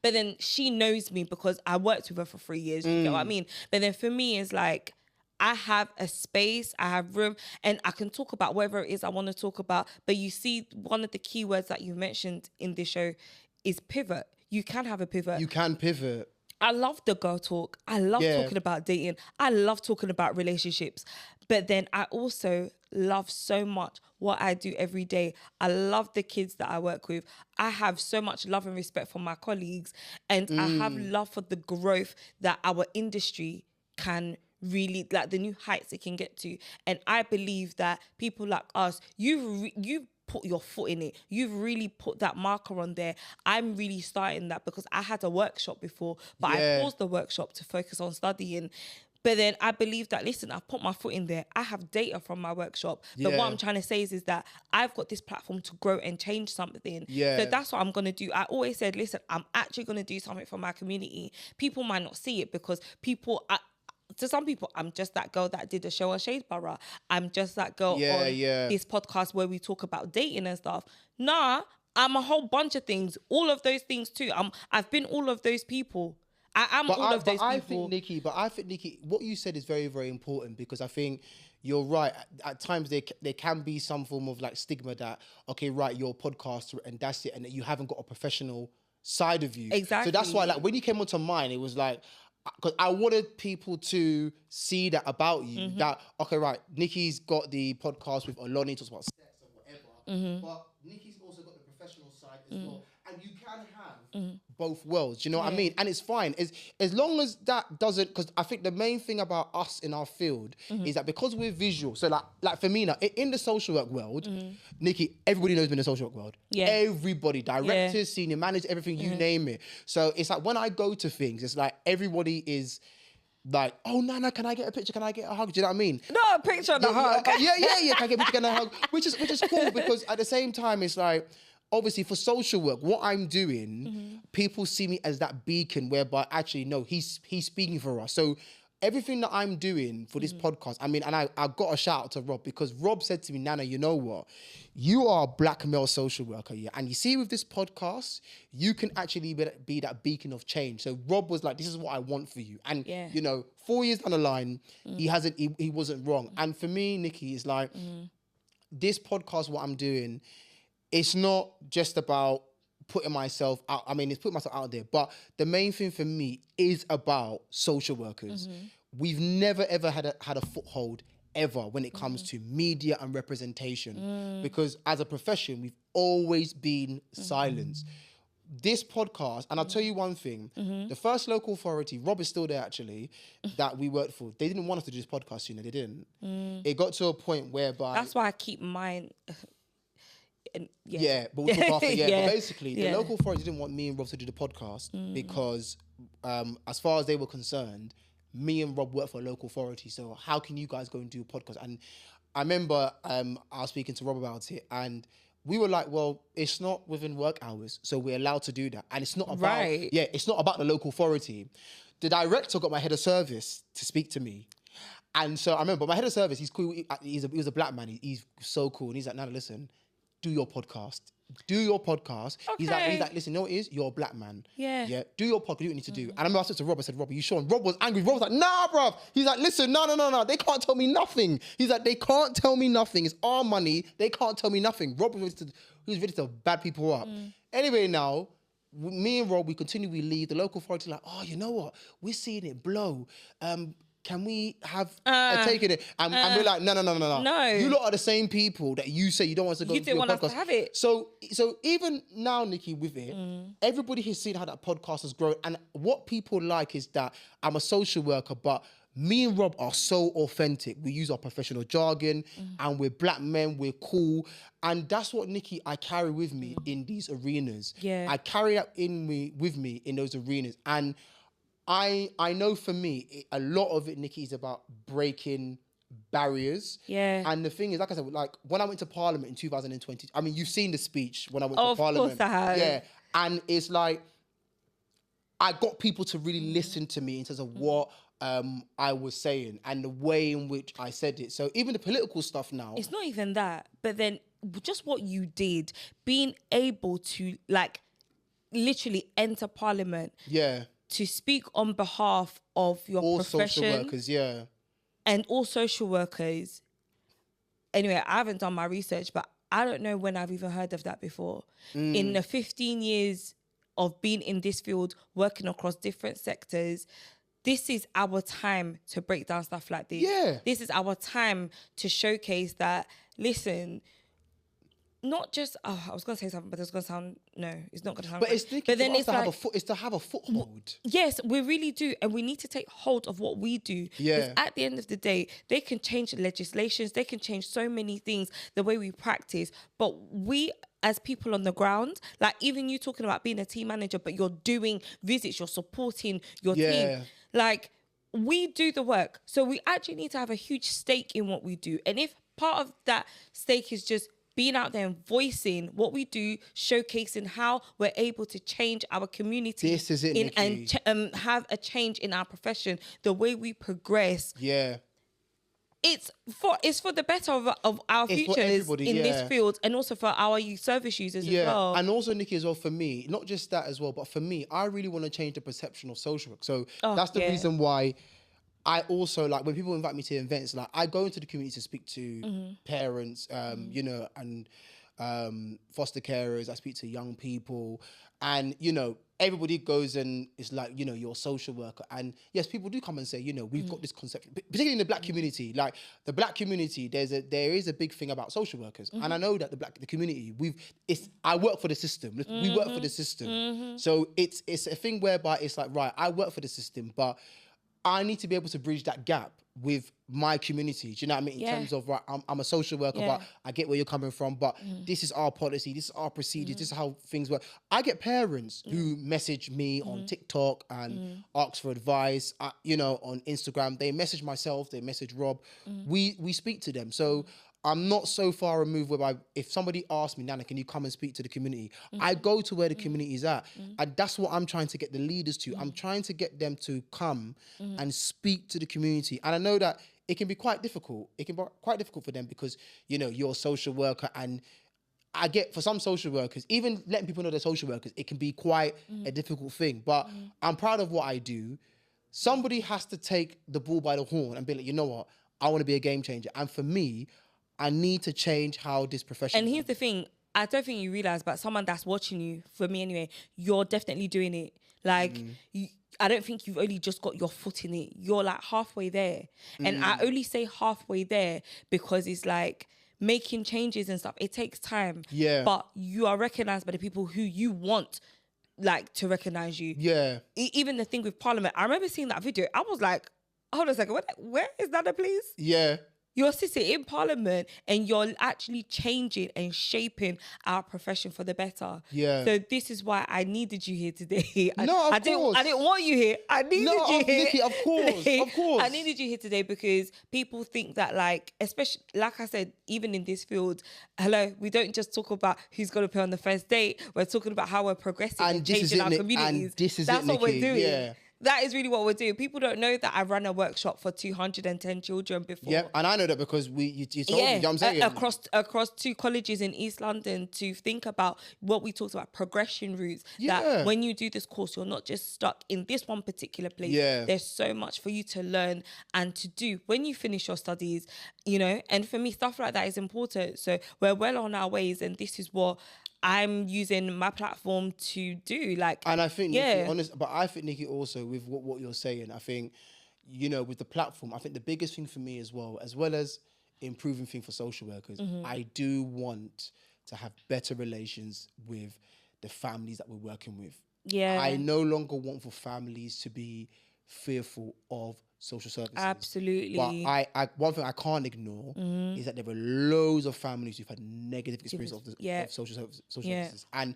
then she knows me because I worked with her for 3 years. You know what I mean? But then for me, it's like, I have a space, I have room, and I can talk about whatever it is I want to talk about. But you see, one of the key words that you mentioned in this show is pivot. You can have a pivot. you can pivot. I love the girl talk. I love talking about dating. I love talking about relationships. But then I also love so much what I do every day. I love the kids that I work with. I have so much love and respect for my colleagues. And I have love for the growth that our industry can really, like the new heights it can get to. And I believe that people like us, you've put your foot in it. You've really put that marker on there. I'm really starting that because I had a workshop before, but I paused the workshop to focus on studying. But then I believe that, listen, I've put my foot in there. I have data from my workshop. But what I'm trying to say is that I've got this platform to grow and change something. So that's what I'm going to do. I always said, listen, I'm actually going to do something for my community. People might not see it because to some people, I'm just that girl that did a show on Shadesborough. I'm just that girl on this podcast where we talk about dating and stuff. Nah, I'm a whole bunch of things. All of those things too. I've been all of those people. I am all of those people. I think, Nicky, what you said is very, very important because I think you're right. At times there can be some form of like stigma that, okay, right, you're a podcaster and that's it, and that you haven't got a professional side of you. Exactly. So that's why, like, when you came onto mine, it was like, because I wanted people to see that about you. That, okay, right, Nicky's got the podcast with Oloni, talks about sex or whatever, but Nicky's also got the professional side as well. And you can have both worlds, you know what I mean? And it's fine. As long as that doesn't, because I think the main thing about us in our field is that because we're visual, so like for me now, in the social work world, Nicky, everybody knows me in the social work world. Everybody, directors, senior managers, everything, you name it. So it's like when I go to things, it's like everybody is like, oh, Nana, can I get a picture? Can I get a hug? Do you know what I mean? No, a picture and a hug. Yeah. Can I get a picture and a hug? Which is cool because at the same time, it's like, obviously for social work, what I'm doing, people see me as that beacon whereby actually, no, he's speaking for us. So everything that I'm doing for this podcast, I mean, and I got a shout out to Rob because Rob said to me, Nana, you know what? You are a black male social worker, yeah? And you see with this podcast, you can actually be that beacon of change. So Rob was like, this is what I want for you. And, you know, 4 years down the line, he wasn't wrong. And for me, Nicky, it's like, this podcast, what I'm doing, it's not just about putting myself out. I mean, it's putting myself out there, but the main thing for me is about social workers. We've never, ever had a foothold ever when it comes to media and representation because as a profession, we've always been silenced. This podcast, and I'll tell you one thing, the first local authority, Rob is still there actually, that we worked for, they didn't want us to do this podcast, you know, they didn't. It got to a point whereby... That's why I keep mine... but we'll talk after. But basically, the local authority didn't want me and Rob to do the podcast because, as far as they were concerned, me and Rob work for a local authority. So how can you guys go and do a podcast? And I remember I was speaking to Rob about it, and we were like, "Well, it's not within work hours, so we're allowed to do that." And it's not about it's not about the local authority. The director got my head of service to speak to me. And so I remember my head of service, he's cool. He was a black man. He's so cool. And he's like, "No, listen, do your podcast. Do your podcast." Okay. He's like, listen, you know what it is? You're a black man. Yeah. Do your podcast. Do what you need to do. And I remember I said to Rob, I said, Rob, are you sure? And Rob was angry. Rob was like, nah, bruv. He's like, listen, no. They can't tell me nothing. He's like, they can't tell me nothing. It's our money. They can't tell me nothing. Rob was ready to bad people up. Anyway, now, me and Rob, we leave. The local authority like, oh, you know what? We're seeing it blow. Can we have a take in it? And we're like, no. You lot are the same people that you say you don't want us to go to your podcast. You didn't want us to have it. So even now, Nicky, with it, everybody has seen how that podcast has grown. And what people like is that I'm a social worker, but me and Rob are so authentic. We use our professional jargon, and we're black men, we're cool. And that's what, Nicky, I carry with me in these arenas. Yeah. I carry that with me in those arenas. And I know for me, a lot of it, Nicky, is about breaking barriers. Yeah. And the thing is, like I said, like when I went to Parliament in 2020, I mean, you've seen the speech when I went to Of Parliament. course I have. Yeah. And it's like, I got people to really listen to me in terms of what I was saying and the way in which I said it. So even the political stuff now. It's not even that, but then just what you did, being able to like literally enter Parliament. Yeah. To speak on behalf of your All profession. social workers, yeah. And all social workers. Anyway, I haven't done my research, but I don't know when I've even heard of that before. In the 15 years of being in this field, working across different sectors, this is our time to break down stuff like this. Yeah. This is our time to showcase that, listen, not just, I was going to say something, but it's going to sound, no, it's not going to sound. But it's thinking, but then it's to like, have a foothold. Yes, we really do. And we need to take hold of what we do. Yeah. Because at the end of the day, they can change legislations. They can change so many things, the way we practice. But we, as people on the ground, like even you talking about being a team manager, but you're doing visits, you're supporting your team. Like, we do the work. So we actually need to have a huge stake in what we do. And if part of that stake is just being out there and voicing what we do, showcasing how we're able to change our community. This is it, Nicky. And have a change in our profession, the way we progress. Yeah. It's for the better of our futures in this field, and also for our service users as well. And also, Nicky, as well, for me, not just that as well, but for me, I really want to change the perception of social work. So that's the reason why I also, like, when people invite me to events, like, I go into the community to speak to parents, you know, and foster carers. I speak to young people, and, you know, everybody goes and it's like, you know, you're a social worker. And yes, people do come and say, you know, we've got this conception, particularly in the black community. Like, the black community, there is a big thing about social workers. And I know that the community, I work for the system. We work for the system. So it's a thing whereby it's like, right, I work for the system, but I need to be able to bridge that gap with my community. Do you know what I mean? In terms of, right, I'm a social worker, but I get where you're coming from, but this is our policy, this is our procedures, this is how things work. I get parents who message me on TikTok and ask for advice, you know, on Instagram. They message myself, they message Rob. We speak to them. So I'm not so far removed whereby if somebody asks me, Nana, can you come and speak to the community? I go to where the community is at. And that's what I'm trying to get the leaders to. I'm trying to get them to come and speak to the community. And I know that it can be quite difficult. It can be quite difficult for them because, you know, you're a social worker, and I get, for some social workers, even letting people know they're social workers, it can be quite a difficult thing. But I'm proud of what I do. Somebody has to take the bull by the horn and be like, you know what? I want to be a game changer. And for me, I need to change how this profession. And here's the thing, I don't think you realize, but someone that's watching you, for me anyway, you're definitely doing it. Like, I don't think you've only just got your foot in it. You're like halfway there. And I only say halfway there because it's like making changes and stuff. It takes time. Yeah. But you are recognized by the people who you want, like, to recognize you. Yeah. Even the thing with Parliament, I remember seeing that video. I was like, hold on a second, where is Nana, please? Yeah. You're sitting in Parliament and you're actually changing and shaping our profession for the better. Yeah. So this is why I needed you here today. I course. didn't want you here. I needed you here. Nicky, of course, today. of course. I needed you here today because people think that, like, especially, like I said, even in this field, hello, we don't just talk about who's going to pay on the first date. We're talking about how we're progressing and changing our communities. That's what we're doing. Yeah. That is really what we're doing. People don't know that I ran a workshop for 210 children before. Yeah, and I know that because you told me, you know what I'm saying? Across 2 colleges in East London, to think about what we talked about, progression routes. Yeah. That when you do this course, you're not just stuck in this one particular place. Yeah. There's so much for you to learn and to do when you finish your studies, you know. And for me, stuff like that is important. So we're well on our ways, and this is what I'm using my platform to do. Like, and I think, Nicky, but I think, Nicky, also with what you're saying, I think, you know, with the platform, I think the biggest thing for me as well as improving thing for social workers, I do want to have better relations with the families that we're working with. Yeah. I no longer want for families to be fearful of social services. Absolutely. But one thing I can't ignore is that there were loads of families who've had negative experience of social services. And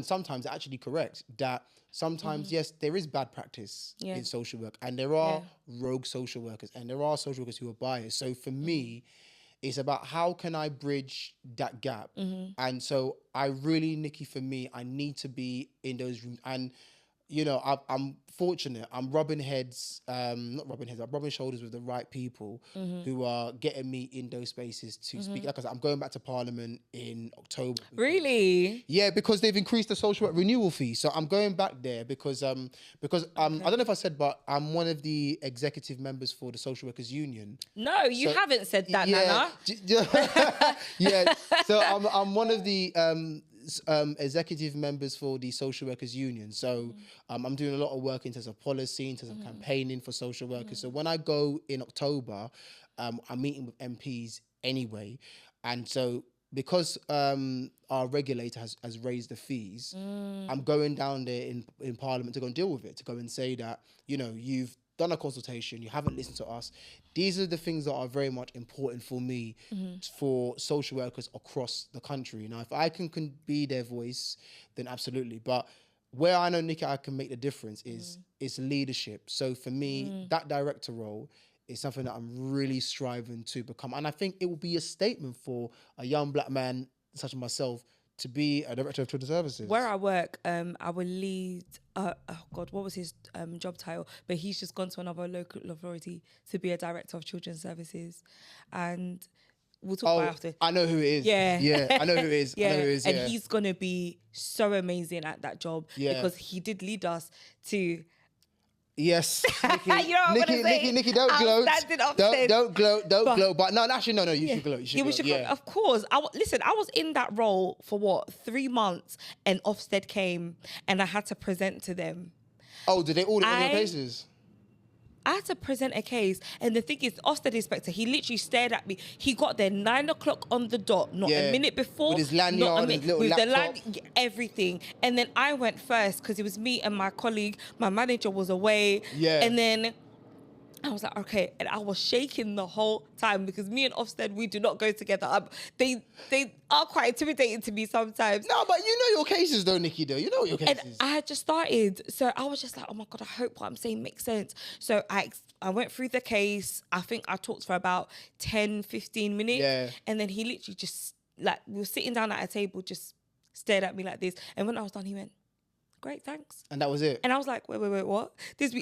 sometimes it's actually correct that sometimes, yes, there is bad practice in social work, and there are rogue social workers, and there are social workers who are biased. So for me, it's about how can I bridge that gap. And so I really, Nicky, for me, I need to be in those rooms. And you know, I'm fortunate. I'm rubbing shoulders with the right people who are getting me in those spaces to speak. Like I said, I'm going back to Parliament in October. Really? Yeah, because they've increased the social work renewal fee. So I'm going back there because I don't know if I said, but I'm one of the executive members for the Social Workers Union. No, you haven't said that, Nana. Yeah. So I'm one of the executive members for the Social Workers Union. So I'm doing a lot of work in terms of policy, in terms of campaigning for social workers. So when I go in October, I'm meeting with MPs anyway. And so because our regulator has raised the fees, I'm going down there in Parliament to go and deal with it, to go and say that, you know, you've done a consultation, you haven't listened to us. These are the things that are very much important for me, for social workers across the country. Now, if I can be their voice, then absolutely. But where I know, Nicky, I can make the difference is leadership. So for me, that director role is something that I'm really striving to become. And I think it will be a statement for a young black man such as myself to be a director of children's services. Where I work, our lead, what was his job title? But he's just gone to another local authority to be a director of children's services. And we'll talk about it after. I know who it is. Yeah, I know who it is. Yeah. I know who it is. And he's going to be so amazing at that job because he did lead us to... Yes, Nicky, you know what I'm saying? Nicky, don't gloat. Don't gloat. But no, actually, no, you should gloat. You should gloat. Of course. I was in that role for 3 months, and Ofsted came, and I had to present to them. Oh, did they audit all your cases? I had to present a case, and the thing is, Ofsted inspector, he literally stared at me. He got there 9 o'clock on the dot, not a minute before. With his lanyard, his little laptop. Everything. And then I went first because it was me and my colleague. My manager was away. Yeah. And then I was like, okay. And I was shaking the whole time because me and Ofsted, we do not go together. They are quite intimidating to me sometimes. No, but you know your cases though, Nicky, though. You know your cases. And I had just started. So I was just like, oh my God, I hope what I'm saying makes sense. So I went through the case. I think I talked for about 10, 15 minutes. Yeah. And then he literally just, like, we were sitting down at a table, just stared at me like this. And when I was done, he went, great, thanks. And that was it. And I was like, wait, what?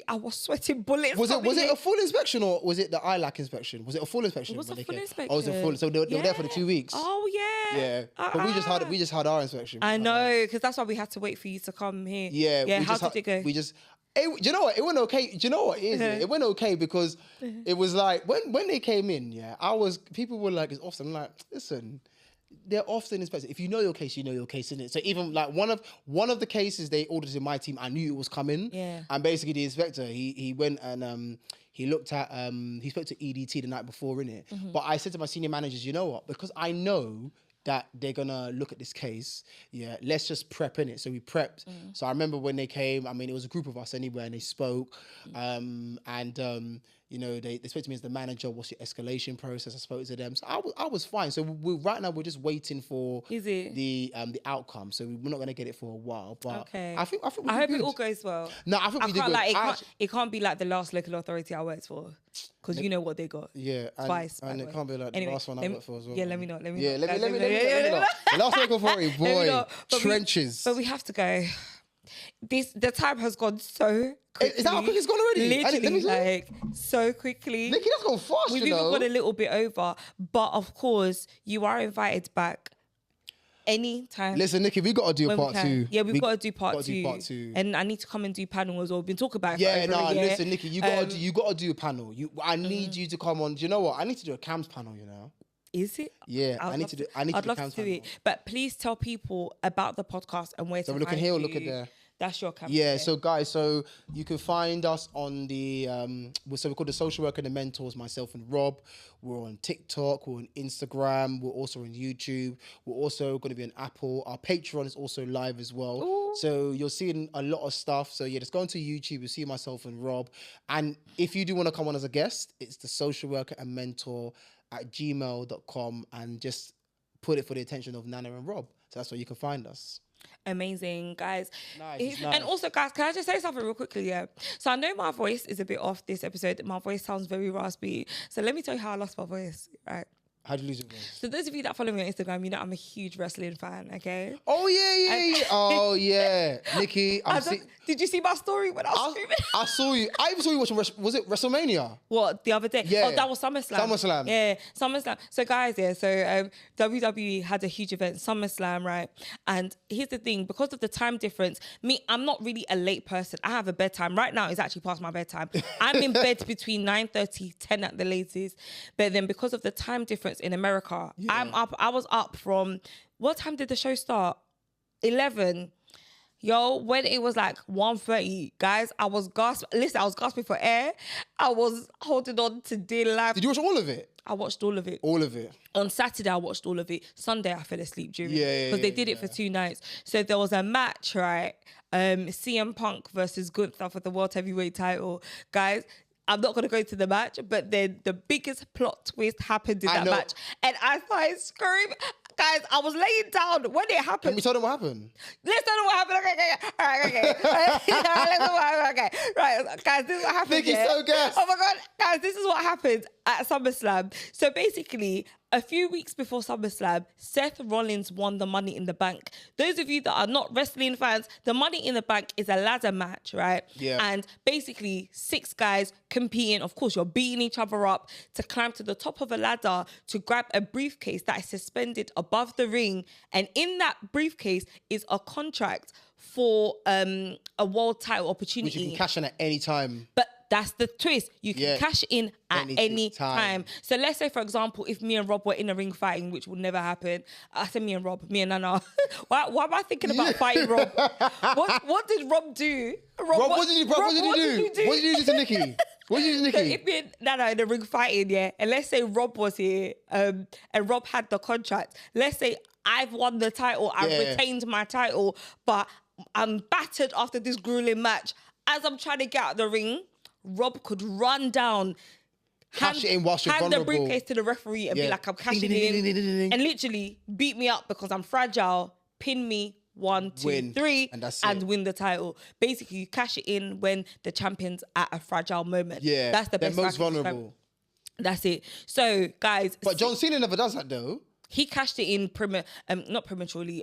I was sweating bullets. Was it a full inspection or was it the ILAC inspection? Was it a full inspection? It was a full inspection. Oh, it was a full. So they were there for the 2 weeks. Oh yeah. Yeah. But we just had our inspection. I know, because that's why we had to wait for you to come here. Yeah. Yeah. How did it go? Do you know what? It went okay. Do you know what it is? It went okay because it was like when they came in, people were like, it's often like, listen, they're often inspected. If you know your case, you know your case, innit? So even like one of the cases they audited in my team, I knew it was coming. Yeah. And basically the inspector, he went and he looked at he spoke to EDT the night before, innit? But I said to my senior managers, you know what? Because I know that they're gonna look at this case, let's just prep in it. So we prepped. So I remember when they came, I mean, it was a group of us anyway, and they spoke. You know, they spoke to me as the manager. What's your escalation process? I spoke to them. So I was fine. So right now we're just waiting for the outcome. So we're not going to get it for a while. But okay. I hope it all goes well. No, I think we did good. It can't be like the last local authority I worked for, because you know what they got. Yeah, twice. And it can't be like the last one I worked for as well. Yeah, let me know. Let me know. The last local authority, boy, trenches. But we have to go. The time has gone so quickly. Is that how quick it's gone already? Literally, like, so quickly. Nicky, that's gone fast, We've even got a little bit over. But of course, you are invited back anytime. Listen, Nicky, we got to do part 2. Yeah, we've got to do part 2. And I need to come and do panel as well. We've been talking about it for over a year. Listen, Nicky, you got to do a panel. I need you to come on. Do you know what? I need to do a CAMS panel, you know. Is it? Yeah, I need to do I'd love to do it. But please tell people about the podcast and where to find you. So we can hear or look at there. That's your camera. Yeah, so guys, so you can find us on the so we're called the Social Worker and the Mentors, myself and Rob. We're on TikTok, we're on Instagram, we're also on YouTube, we're also going to be on Apple. Our Patreon is also live as well. Ooh. So you're seeing a lot of stuff. So yeah, just go onto YouTube, you'll see myself and Rob. And if you do want to come on as a guest, it's the Social Worker and Mentor at gmail.com, and just put it for the attention of Nana and Rob. So that's where you can find us. Amazing, guys. Nice. And also, guys, can I just say something real quickly? Yeah. So I know my voice is a bit off this episode. My voice sounds very raspy. So let me tell you how I lost my voice. Right. How'd you lose your voice? So those of you that follow me on Instagram, you know I'm a huge wrestling fan, okay? Oh, yeah. Oh, yeah. Nikki, did you see my story when I was screaming? I saw you. I even saw you watching, was it WrestleMania? What, the other day? Yeah. Oh, that was SummerSlam. SummerSlam. Yeah, SummerSlam. So guys, WWE had a huge event, SummerSlam, right? And here's the thing, because of the time difference, I'm not really a late person. I have a bedtime. Right now, it's actually past my bedtime. I'm in bed between 9:30, 10 at the latest. But then because of the time difference in America, I was up from, what time did the show start? 11. Yo, when it was like 1:30, guys, I was gasping. Listen, I was gasping for air. I was holding on to dear life. Did you watch all of it? I watched all of it. All of it. On Saturday, I watched all of it. Sunday, I fell asleep during because they did it for 2 nights. So there was a match, right? CM Punk versus Gunther for the World Heavyweight title. Guys, I'm not going to go to the match, but then the biggest plot twist happened in that match. And I started screaming. Guys, I was laying down when it happened. Can we tell them what happened? Let's tell them what happened. Okay. All right, okay. Let's tell them what happened. Okay. Right, guys, this is what happened. Nicky's so gassed. Oh my God. Guys, this is what happened at SummerSlam. So basically, a few weeks before SummerSlam, Seth Rollins won the Money in the Bank. Those of you that are not wrestling fans, the Money in the Bank is a ladder match, right? Yeah. And basically, 6 guys competing. Of course, you're beating each other up to climb to the top of a ladder to grab a briefcase that is suspended above the ring. And in that briefcase is a contract for a world title opportunity. Which you can cash in at any time. But that's the twist. You can cash in at any time. So let's say, for example, if me and Rob were in a ring fighting, which would never happen. I said me and Nana. why am I thinking about fighting Rob? What did Rob do? Rob, what did you do? What did you do to Nicky? What did you do to Nicky? So if me and Nana in a ring fighting, and let's say Rob was here, and Rob had the contract. Let's say I've won the title, I've retained my title, but I'm battered after this grueling match. As I'm trying to get out of the ring, Rob could run down, cash it in whilst you're hand vulnerable. the briefcase to the referee and be like, I'm cashing in, and literally beat me up because I'm fragile, pin me, 1, 2, 3, and win the title. Basically, you cash it in when the champion's at a fragile moment. Yeah, that's the best. They're most vulnerable. That's it. So, guys, but John Cena never does that though. He cashed it in not prematurely.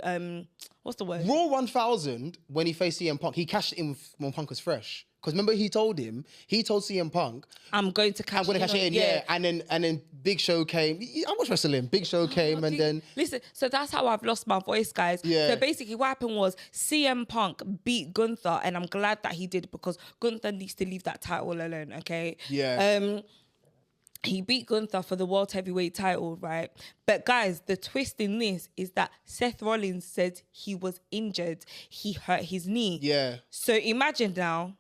What's the word? Raw 1000 when he faced CM Punk, he cashed it in when Punk was fresh. Because remember, he told CM Punk, I'm going to cash it in, yeah. And then Big Show came. I watched wrestling. Big Show came, and then listen. So that's how I've lost my voice, guys. Yeah. So basically, what happened was CM Punk beat Gunther, and I'm glad that he did because Gunther needs to leave that title alone. Okay. Yeah. He beat Gunther for the World Heavyweight title, right? But guys, the twist in this is that Seth Rollins said he was injured. He hurt his knee. Yeah. So imagine now,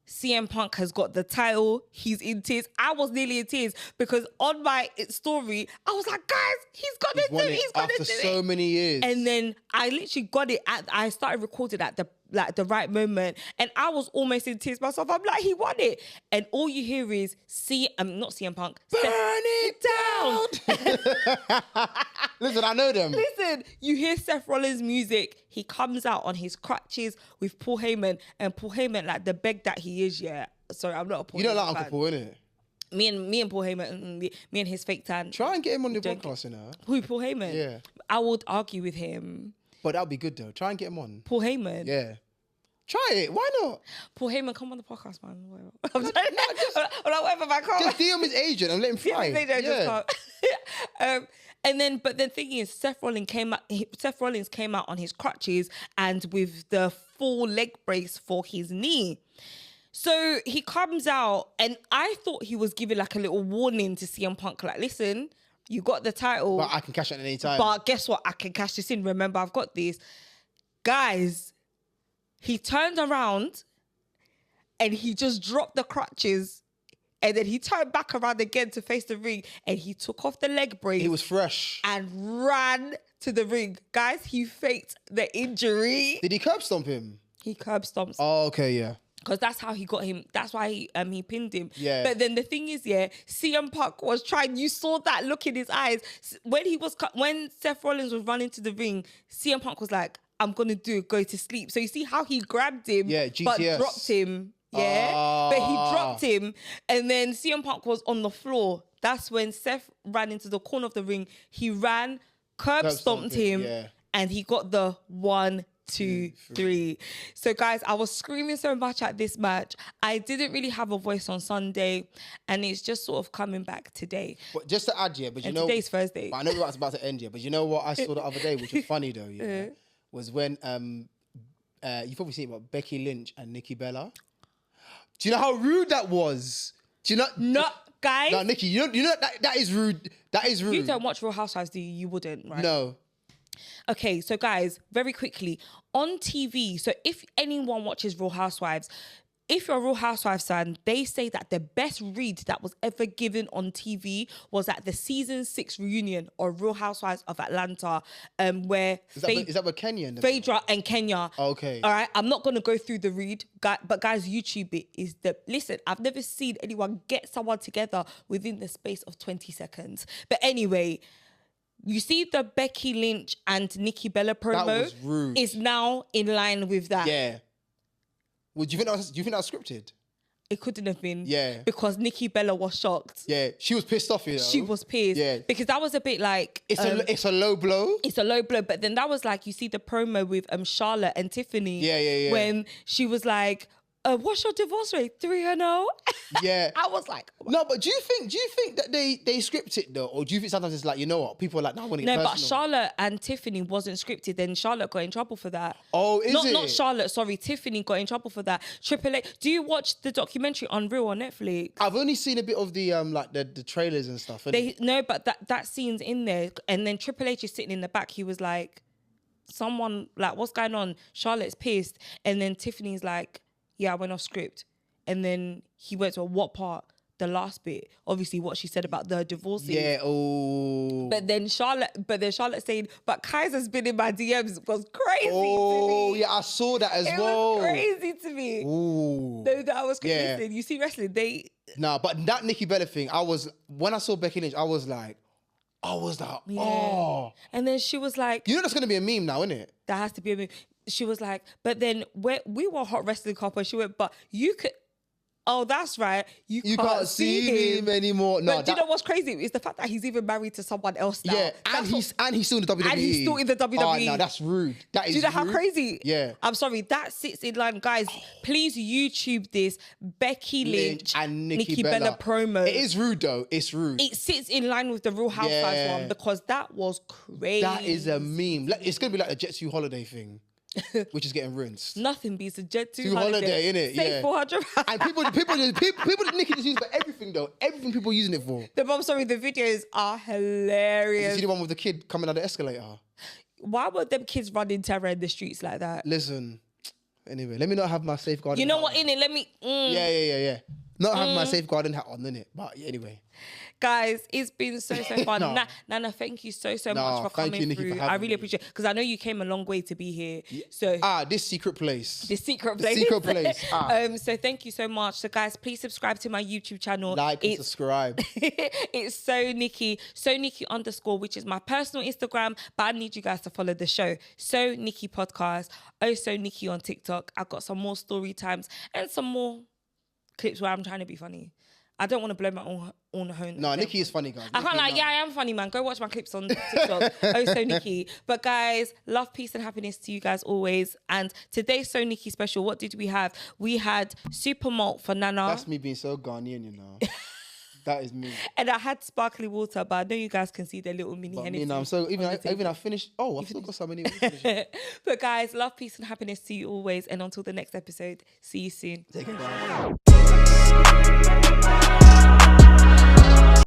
CM Punk has got the title. He's in tears. I was nearly in tears because on my story, I was like, guys, he's got to do it. He's got to do it. After so many years. And then I literally got it I started recording at the right moment, and I was almost in tears myself. I'm like, he won it, and all you hear is not CM Punk, burn it down. Listen, I know them. Listen, you hear Seth Rollins' music. He comes out on his crutches with Paul Heyman, and Paul Heyman, like the beg that he is, Sorry, I'm not a Paul. You don't Heyman like Uncle Paul, innit? Me and Paul Heyman, me and his fake tan. Try and get him on the podcast, you know. Who, Paul Heyman? Yeah. I would argue with him. But that would be good though. Try and get him on. Paul Heyman. Yeah. Try it. Why not? Paul Heyman, come on the podcast, man. I'm whatever, man. Just DM his agent and let him fly. But the thing is, Seth Rollins came out on his crutches and with the full leg brace for his knee. So he comes out, and I thought he was giving like a little warning to CM Punk, like, listen, you got the title. But I can cash it at any time. But guess what? I can cash this in. Remember, I've got this. Guys, He turned around and he just dropped the crutches. And then he turned back around again to face the ring and he took off the leg brace. He was fresh. And ran to the ring. Guys, he faked the injury. Did he curb stomp him? He curb stomps. Oh, okay, yeah. Because that's how he got him. That's why he pinned him. Yeah. But then the thing is, CM Punk was trying. You saw that look in his eyes when Seth Rollins was running to the ring. CM Punk was like, "I'm gonna go to sleep." So you see how he grabbed him, but dropped him. Yeah, but he dropped him, and then CM Punk was on the floor. That's when Seth ran into the corner of the ring. He ran, curb stomped him, and he got the 1, 2, 3. So guys, I was screaming so much at this match. I didn't really have a voice on Sunday, and it's just sort of coming back today. But just to add, but you know, today's Thursday. I know it's about to end, but you know what I saw the other day, which was funny though, was when you've probably seen it, about Becky Lynch and Nikki Bella. Do you know how rude that was? Do you know? No, guys. No, Nikki, you know that is rude. That is rude. You don't watch Real Housewives, do you? You wouldn't, right? No. Okay, so guys, very quickly, on TV, so if anyone watches Real Housewives, if you're a Real Housewives fan, they say that the best read that was ever given on TV was at the season 6 reunion of Real Housewives of Atlanta, where is that with Kenya? Phaedra and Kenya. Okay. All right, I'm not going to go through the read, but guys, YouTube it is listen, I've never seen anyone get someone together within the space of 20 seconds. But anyway, you see the Becky Lynch and Nikki Bella promo. That was rude. Is now in line with that. Yeah. Well, do you think that was scripted? It couldn't have been. Yeah. Because Nikki Bella was shocked. Yeah. She was pissed off, you know. She was pissed. Yeah. Because that was a bit like... It's a low blow. It's a low blow. But then that was like, you see the promo with Charlotte and Tiffany. Yeah. When she was like, what's your divorce rate? 3-0? Yeah. I was like... No, but do you think that they script it though? Or do you think sometimes it's like, you know what? People are like, no, I want to get personal. No, but Charlotte and Tiffany wasn't scripted. Then Charlotte got in trouble for that. Oh, is it? Not Charlotte, sorry. Tiffany got in trouble for that. Triple H. Do you watch the documentary Unreal on Netflix? I've only seen a bit of the like the trailers and stuff. No, but that scene's in there. And then Triple H is sitting in the back. He was like, someone, like, what's going on? Charlotte's pissed. And then Tiffany's like, yeah, I went off script. And then he went to what part? The last bit. Obviously what she said about the divorce. Yeah, oh. But then Charlotte saying, but Kaiser's been in my DMs was crazy to me. Oh, yeah, I saw that as well. It was crazy to me. Ooh. No, that was crazy. Yeah. Listen, you see wrestling, Nah, but that Nikki Bella thing, when I saw Becky Lynch, I was like, oh. And then she was like... You know that's going to be a meme now, isn't it? That has to be a meme. She was like, but then we were a hot wrestling couple. She went, but you could... Oh, that's right. You can't see him anymore. No, but do you know what's crazy? It's the fact that he's even married to someone else now. Yeah, and he's still in the WWE. And he's still in the WWE. Oh, no, that's rude. That is. Do you know rude. how crazy? Yeah. I'm sorry. That sits in line, guys. Please YouTube this Becky Lynch and Nikki Bella promo. It is rude though. It's rude. It sits in line with the Real Housewives one because that was crazy. That is a meme. It's gonna be like a Jet 2 holiday thing. Which is getting rinsed. Nothing beats a Jet 2 holiday, innit? Save 400. And people Nikki just use it for everything though. Everything people using it for. The videos are hilarious. You see the one with the kid coming down the escalator? Why were them kids running terror in the streets like that? Listen, anyway, let me not have my safeguarding. You know what, innit? Let me... Yeah. Not having my safeguarding hat on, innit? But anyway. Guys, it's been so fun. Nana, thank you so much for coming through. I really appreciate it because I know you came a long way to be here. Yeah. So this secret place. So thank you so much. So guys, please subscribe to my YouTube channel. Like and subscribe. It's SoNicky _, which is my personal Instagram, but I need you guys to follow the show. SoNicky Podcast. SoNicky on TikTok. I've got some more story times and some more clips where I'm trying to be funny. I don't want to blow my own horn. No, Nikki is funny, guys. I can't I am funny, man. Go watch my clips on TikTok. SoNicky. But guys, love, peace and happiness to you guys always. And today's SoNicky special, what did we have? We had supermalt for Nana. That's me being so Ghanaian, you know. That is me. And I had sparkly water, but I know you guys can see the little mini Hennessy. I'm so even I finished. Oh, I've still got some anyway. But guys, love, peace and happiness to you always. And until the next episode, see you soon. Take care.